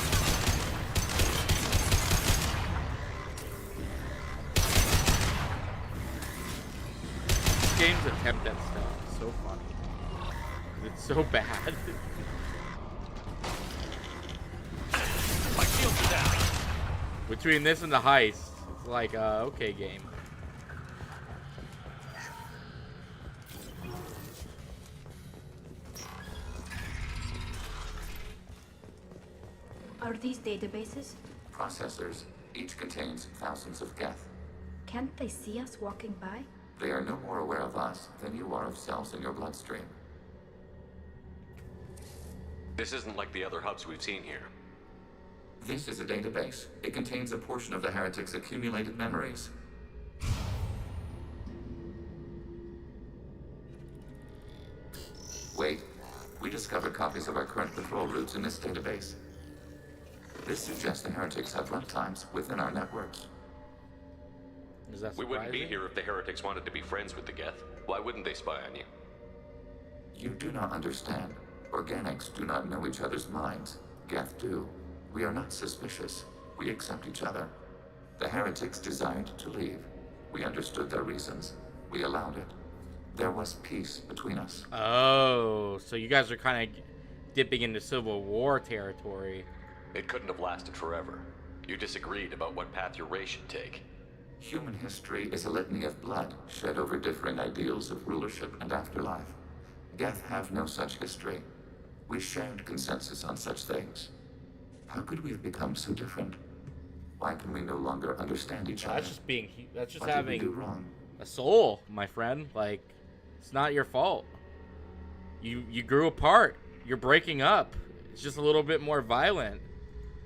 This game's attempt at stuff is so funny. It's so bad. My shields are down. Between this and the heist, it's like, okay, game. Are these databases? Processors. Each contains thousands of geth. Can't they see us walking by? They are no more aware of us than you are of cells in your bloodstream. This isn't like the other hubs we've seen here. This is a database. It contains a portion of the heretic's accumulated memories. Wait. We discovered copies of our current patrol routes in this database. This suggests the heretics have runtimes within our networks. Is that we wouldn't be here if the heretics wanted to be friends with the geth. Why wouldn't they spy on you? You do not understand. Organics do not know each other's minds. Geth do. We are not suspicious. We accept each other. The heretics desired to leave. We understood their reasons. We allowed it. There was peace between us. Oh, so you guys are kind of dipping into Civil War territory. It couldn't have lasted forever. You disagreed about what path your race should take. Human history is a litany of blood shed over differing ideals of rulership and afterlife. Geth have no such history. We shared consensus on such things. How could we have become so different? Why can we no longer understand each other? That's just what having did we do wrong? A soul, my friend. Like, it's not your fault. You grew apart. You're breaking up. It's just a little bit more violent.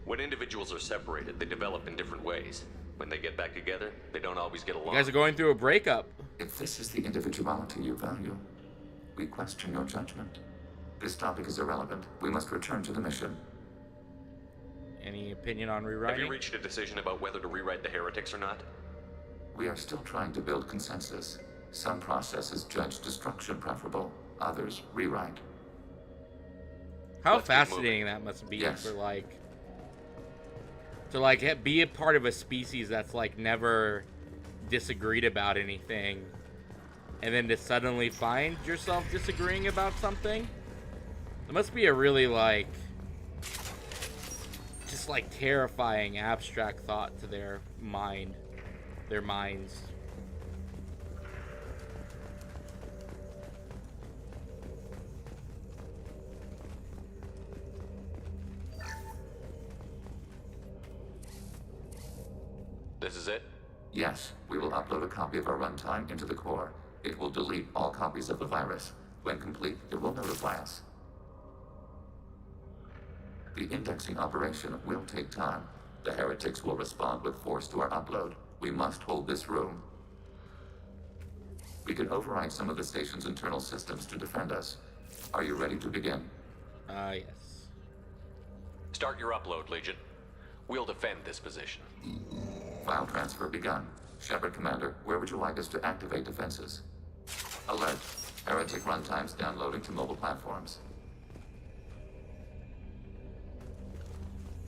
When individuals are separated, they develop in different ways. When they get back together, they don't always get along. You guys are going through a breakup. If this is the individuality you value, we question your judgment. This topic is irrelevant. We must return to the mission. Any opinion on rewriting? Have you reached a decision about whether to rewrite the heretics or not? We are still trying to build consensus. Some processes judge destruction preferable, others rewrite. How fascinating that must be for to be a part of a species that's like never disagreed about anything, and then to suddenly find yourself disagreeing about something. It must be a really just terrifying abstract thought to their minds. This is it? Yes, we will upload a copy of our runtime into the core. It will delete all copies of the virus. When complete, it will notify us. The indexing operation will take time. The heretics will respond with force to our upload. We must hold this room. We can override some of the station's internal systems to defend us. Are you ready to begin? Yes. Start your upload, Legion. We'll defend this position. File transfer begun. Shepard Commander, where would you like us to activate defenses? Alert. Heretic runtimes downloading to mobile platforms.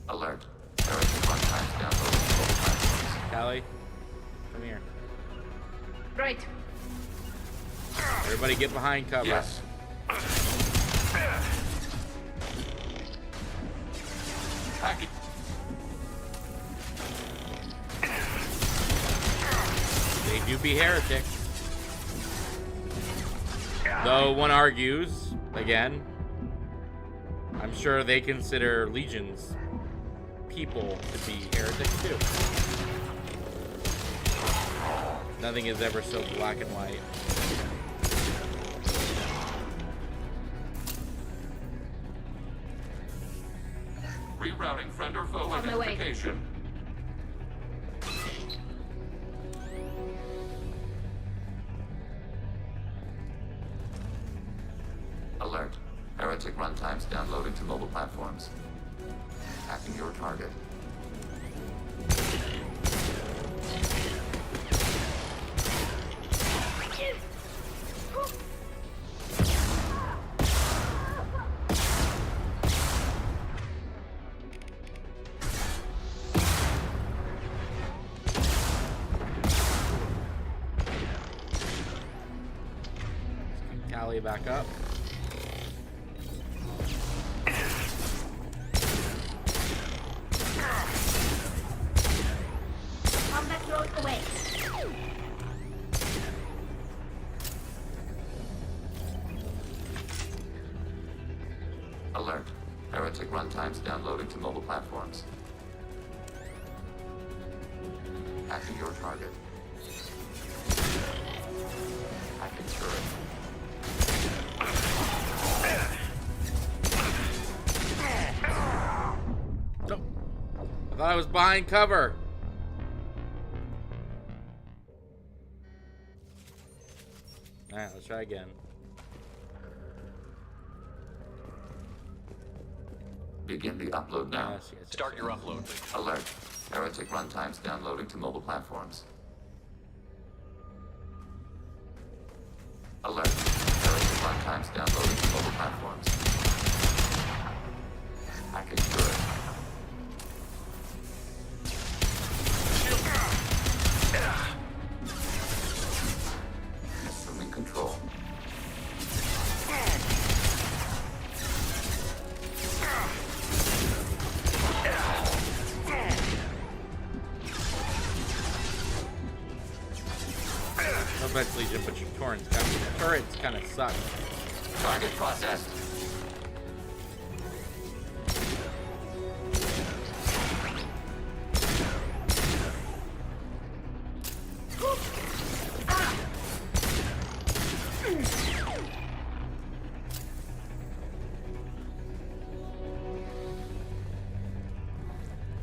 Alert. Heretic runtimes downloading to mobile platforms. Tali, come here. Right. Everybody get behind cover. Yes. Package. They do be heretics. Though one argues, again, I'm sure they consider Legion's people to be heretics too. Nothing is ever so black and white. Rerouting friend or foe On my way. identification. Alert. Heretic runtimes downloading to mobile platforms. Hacking your target. Tali back up. Combat road away. Alert. Heretic runtimes downloading to mobile platforms. Hacking your target. Hacking turret. Nope. I thought I was behind cover. Alright, let's try again. Begin the upload now. Start your upload. Alert. Heretic runtimes downloading to mobile platforms. Alert. Heretic runtimes downloading to mobile platforms. Hacking turret. Assuming control. No offense, Legion, but your turrets kind of suck. Target processed.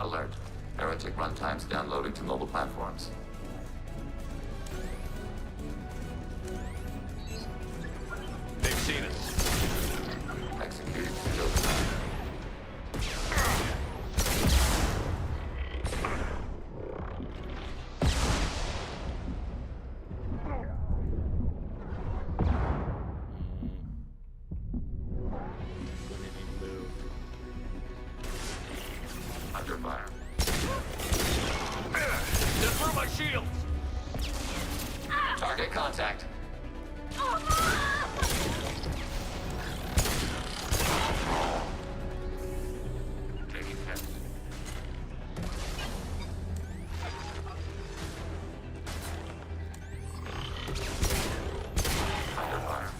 Alert. Heretic runtimes downloading to mobile platforms. They've seen us. Executing shield command. Under fire. They're through my shields! Target contact. Taking hit. Under fire.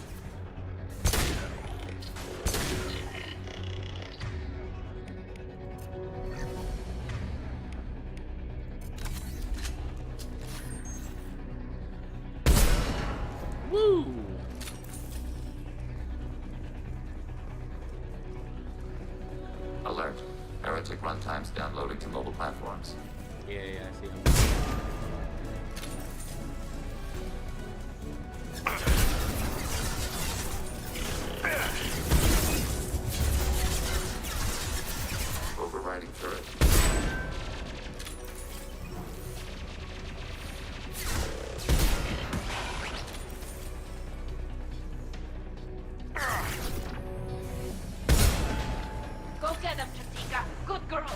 Woo! Alert. Heretic runtimes downloading to mobile platforms. Yeah, I see him. Overriding turret. Go get him, Chatika. Good girl.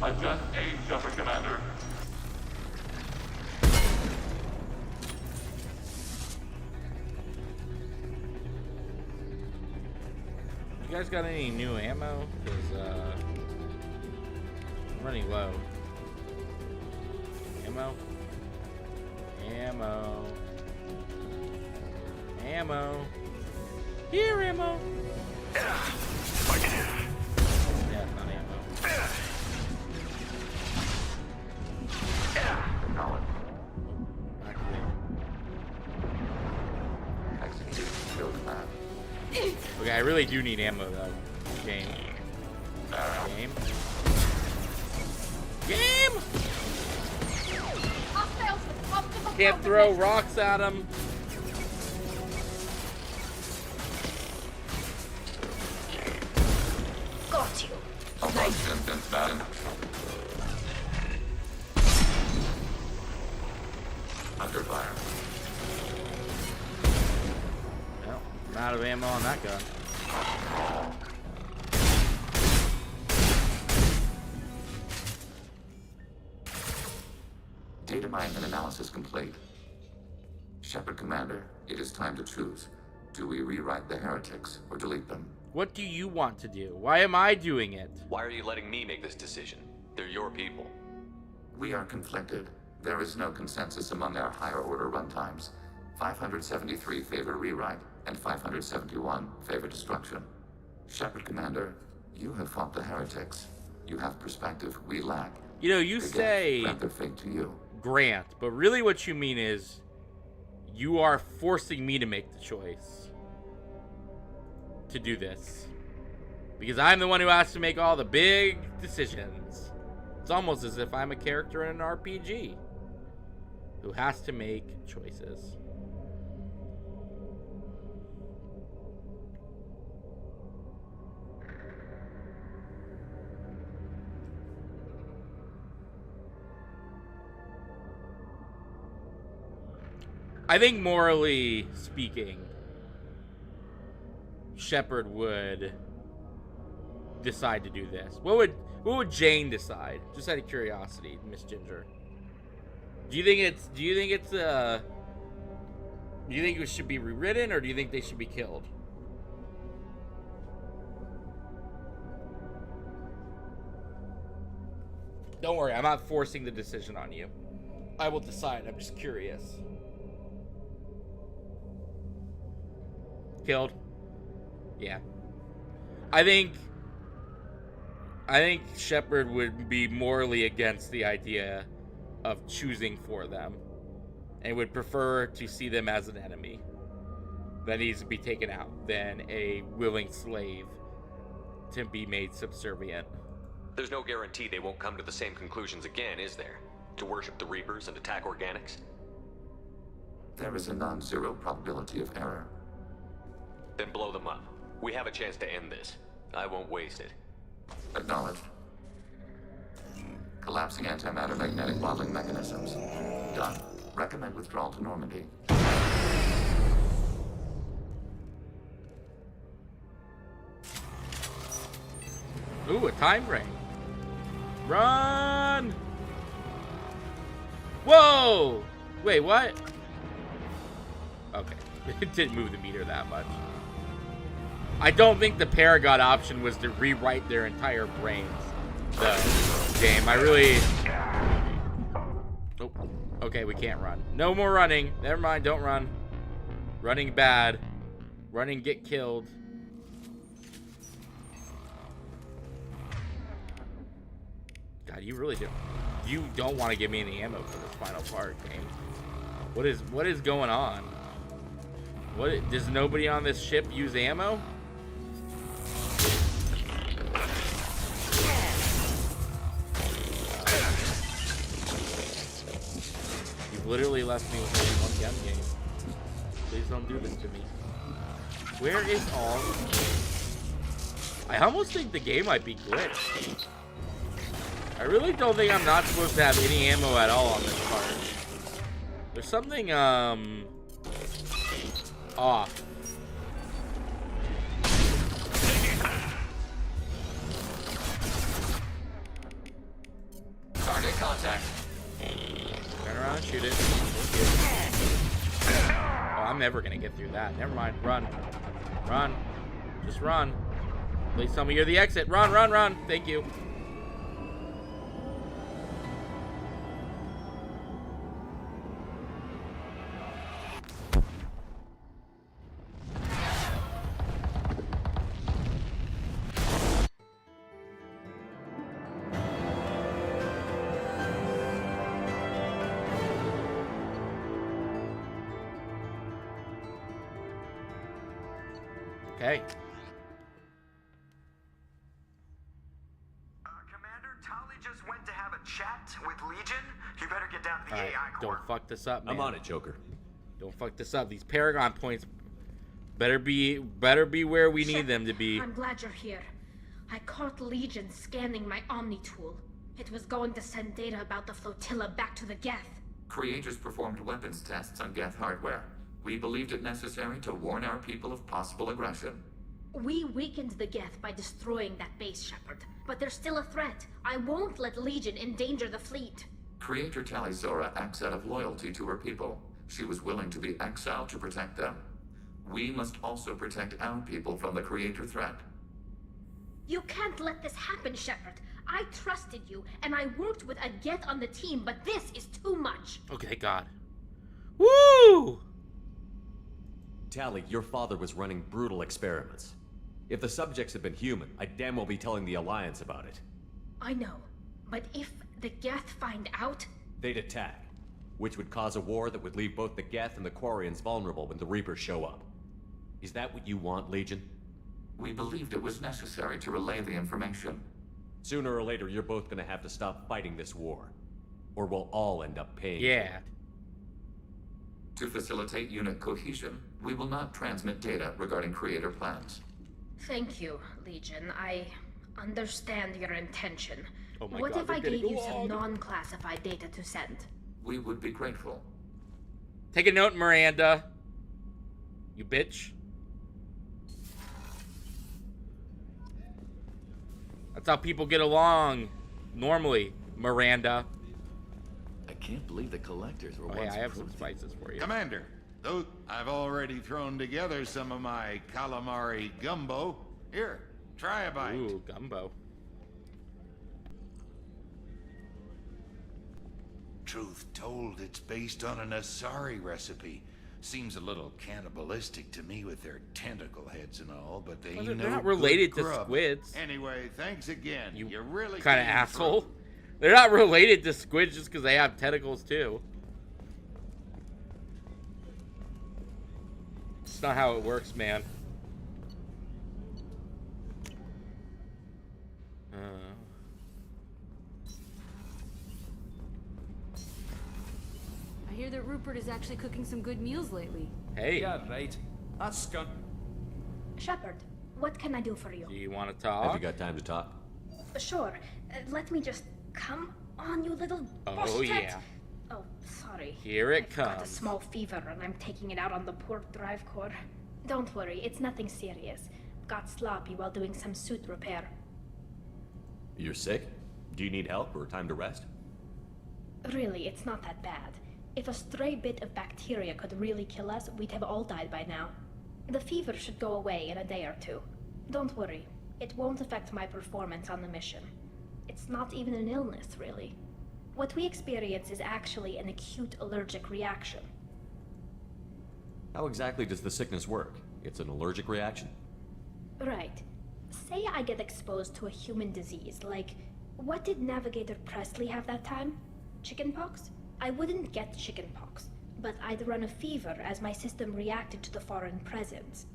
Adjust aim, Shepard Commander. You guys got any new ammo? Because, I'm running low. Ammo? Ammo. Ammo. Here, ammo. Yeah, it's not ammo. Activate. Execute shield command. Okay, I really do need ammo though. Game. Game. Game! Can't throw rocks at him. Got you. Symptoms, madam. Under fire. Well, I'm out of ammo on that gun. Data Verifying an analysis complete. Shepard Commander, it is time to choose. Do we rewrite the heretics or delete them? What do you want to do? Why am I doing it? Why are you letting me make this decision? They're your people. We are conflicted. There is no consensus among our higher order runtimes. 573 favor rewrite, and 571 favor destruction. Shepard Commander, you have fought the heretics. You have perspective we lack. You know, you say grant their fate to you. Grant, but really what you mean is you are forcing me to make the choice to do this. Because I'm the one who has to make all the big decisions. It's almost as if I'm a character in an RPG who has to make choices. I think morally speaking, Shepard would decide to do this. What would Jane decide? Just out of curiosity, Miss Ginger. Do you think it should be rewritten, or do you think they should be killed? Don't worry, I'm not forcing the decision on you. I will decide. I'm just curious. Killed? Yeah. I think Shepard would be morally against the idea of choosing for them and would prefer to see them as an enemy that needs to be taken out than a willing slave to be made subservient. There's no guarantee they won't come to the same conclusions again, is there? To worship the Reapers and attack organics? There is a non-zero probability of error. Then blow them up. We have a chance to end this. I won't waste it. Acknowledged. Collapsing antimatter magnetic modeling mechanisms. Done. Recommend withdrawal to Normandy. Ooh, a time ring. Run! Whoa! Wait, what? Okay. It didn't move the meter that much. I don't think the Paragon option was to rewrite their entire brains. The game. I really... Oh, okay, we can't run. No more running. Never mind, don't run. Running bad. Running, get killed. God, you really do. You don't want to give me any ammo for this final part, game. What is going on? What, does nobody on this ship use ammo? You've literally left me with only one gun game. Please don't do this to me. Where is all? I almost think the game might be glitched. I really don't think I'm not supposed to have any ammo at all on this part. There's something, off. Target contact. Turn around and shoot it. Oh, I'm never gonna get through that. Never mind. Run. Run. Just run. Please tell me you're the exit. Run, run, run. Thank you. Okay. Commander, Tali just went to have a chat with Legion. You better get down to the All right, AI core. don't fuck this up, man. I'm on it, Joker. Don't fuck this up. These Paragon points better be where we need them to be. I'm glad you're here. I caught Legion scanning my Omni tool. It was going to send data about the flotilla back to the Geth. Creators performed weapons tests on Geth hardware. We believed it necessary to warn our people of possible aggression. We weakened the Geth by destroying that base, Shepard. But there's still a threat. I won't let Legion endanger the fleet. Creator Tali Zora acts out of loyalty to her people. She was willing to be exiled to protect them. We must also protect our people from the Creator threat. You can't let this happen, Shepard. I trusted you, and I worked with a Geth on the team, but this is too much. Okay, God. Woo! Tali, your father was running brutal experiments. If the subjects had been human, I'd damn well be telling the Alliance about it. I know, but if the Geth find out... They'd attack, which would cause a war that would leave both the Geth and the Quarians vulnerable when the Reapers show up. Is that what you want, Legion? We believed it was necessary to relay the information. Sooner or later, you're both gonna have to stop fighting this war. Or we'll all end up paying for Yeah. it. To facilitate unit cohesion, we will not transmit data regarding Creator plans. Thank you, Legion. I understand your intention. Oh my what God, if they're I getting gave you some along. non-classified data to send? We would be grateful. Take a note, Miranda. You bitch. That's how people get along. Normally, Miranda. I can't believe the collectors were Oh, once yeah, I have some approved. spices for you. Commander, though I've already thrown together some of my calamari gumbo. Here, try a bite. Ooh, gumbo. Truth told, it's based on an Asari recipe. Seems a little cannibalistic to me with their tentacle heads and all, but they Well, ain't they're no not related good to grub. squids. Anyway, thanks again. You really Kind of came asshole. through. They're not related to squids just because they have tentacles too. It's not how it works, man. I hear that Rupert is actually cooking some good meals lately. Hey. Yeah, right. That's skunk. Shepard, what can I do for you? Do you want to talk? Have you got time to talk? Sure. Let me just... Come on, you little... Oh, bastard. yeah. Oh, sorry. Here it I've got a comes. small fever and I'm taking it out on the poor drive core. Don't worry, it's nothing serious. Got sloppy while doing some suit repair. You're sick? Do you need help or time to rest? Really, it's not that bad. If a stray bit of bacteria could really kill us, we'd have all died by now. The fever should go away in a day or two. Don't worry, it won't affect my performance on the mission. It's not even an illness, really. What we experience is actually an acute allergic reaction. How exactly does the sickness work? It's an allergic reaction? Right. Say I get exposed to a human disease, like... What did Navigator Presley have that time? Chickenpox? I wouldn't get chickenpox, but I'd run a fever as my system reacted to the foreign presence.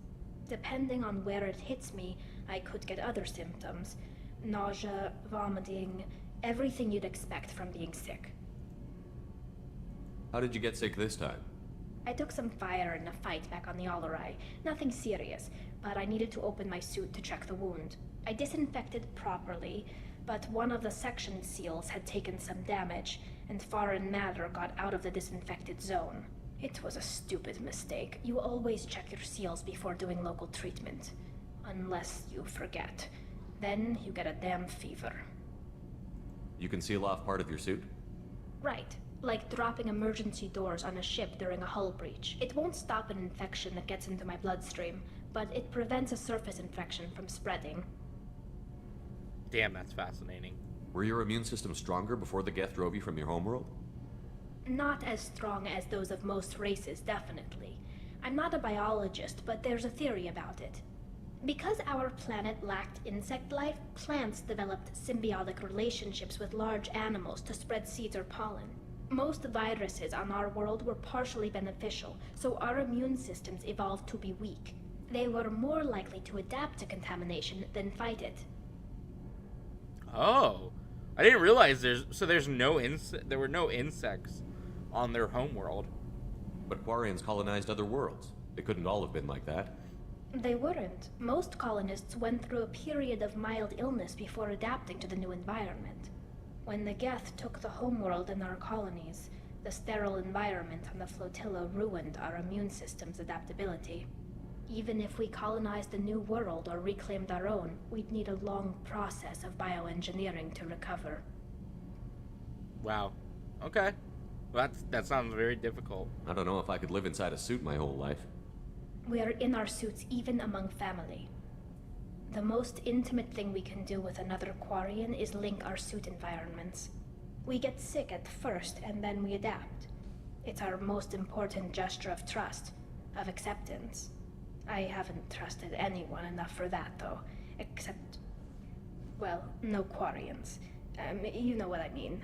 Depending on where it hits me, I could get other symptoms. Nausea, vomiting, everything you'd expect from being sick. How did you get sick this time? I took some fire in a fight back on the Allerai. Nothing serious, but I needed to open my suit to check the wound. I disinfected properly, but one of the section seals had taken some damage, and foreign matter got out of the disinfected zone. It was a stupid mistake. You always check your seals before doing local treatment. Unless you forget. Then you get a damn fever. You can seal off part of your suit? Right. Like dropping emergency doors on a ship during a hull breach. It won't stop an infection that gets into my bloodstream, but it prevents a surface infection from spreading. Damn, that's fascinating. Were your immune system stronger before the Geth drove you from your homeworld? Not as strong as those of most races, definitely. I'm not a biologist, but there's a theory about it. Because our planet lacked insect life, plants developed symbiotic relationships with large animals to spread seeds or pollen. Most viruses on our world were partially beneficial, so our immune systems evolved to be weak. They were more likely to adapt to contamination than fight it. Oh, I didn't realize there were no insects on their homeworld. But Quarians colonized other worlds. They couldn't all have been like that. They weren't. Most colonists went through a period of mild illness before adapting to the new environment. When the Geth took the homeworld and our colonies, the sterile environment on the flotilla ruined our immune system's adaptability. Even if we colonized a new world or reclaimed our own, we'd need a long process of bioengineering to recover. Wow. Okay. Well, that sounds very difficult. I don't know if I could live inside a suit my whole life. We are in our suits even among family. The most intimate thing we can do with another Quarian is link our suit environments. We get sick at first, and then we adapt. It's our most important gesture of trust, of acceptance. I haven't trusted anyone enough for that, though. Except... well, no Quarians. You know what I mean.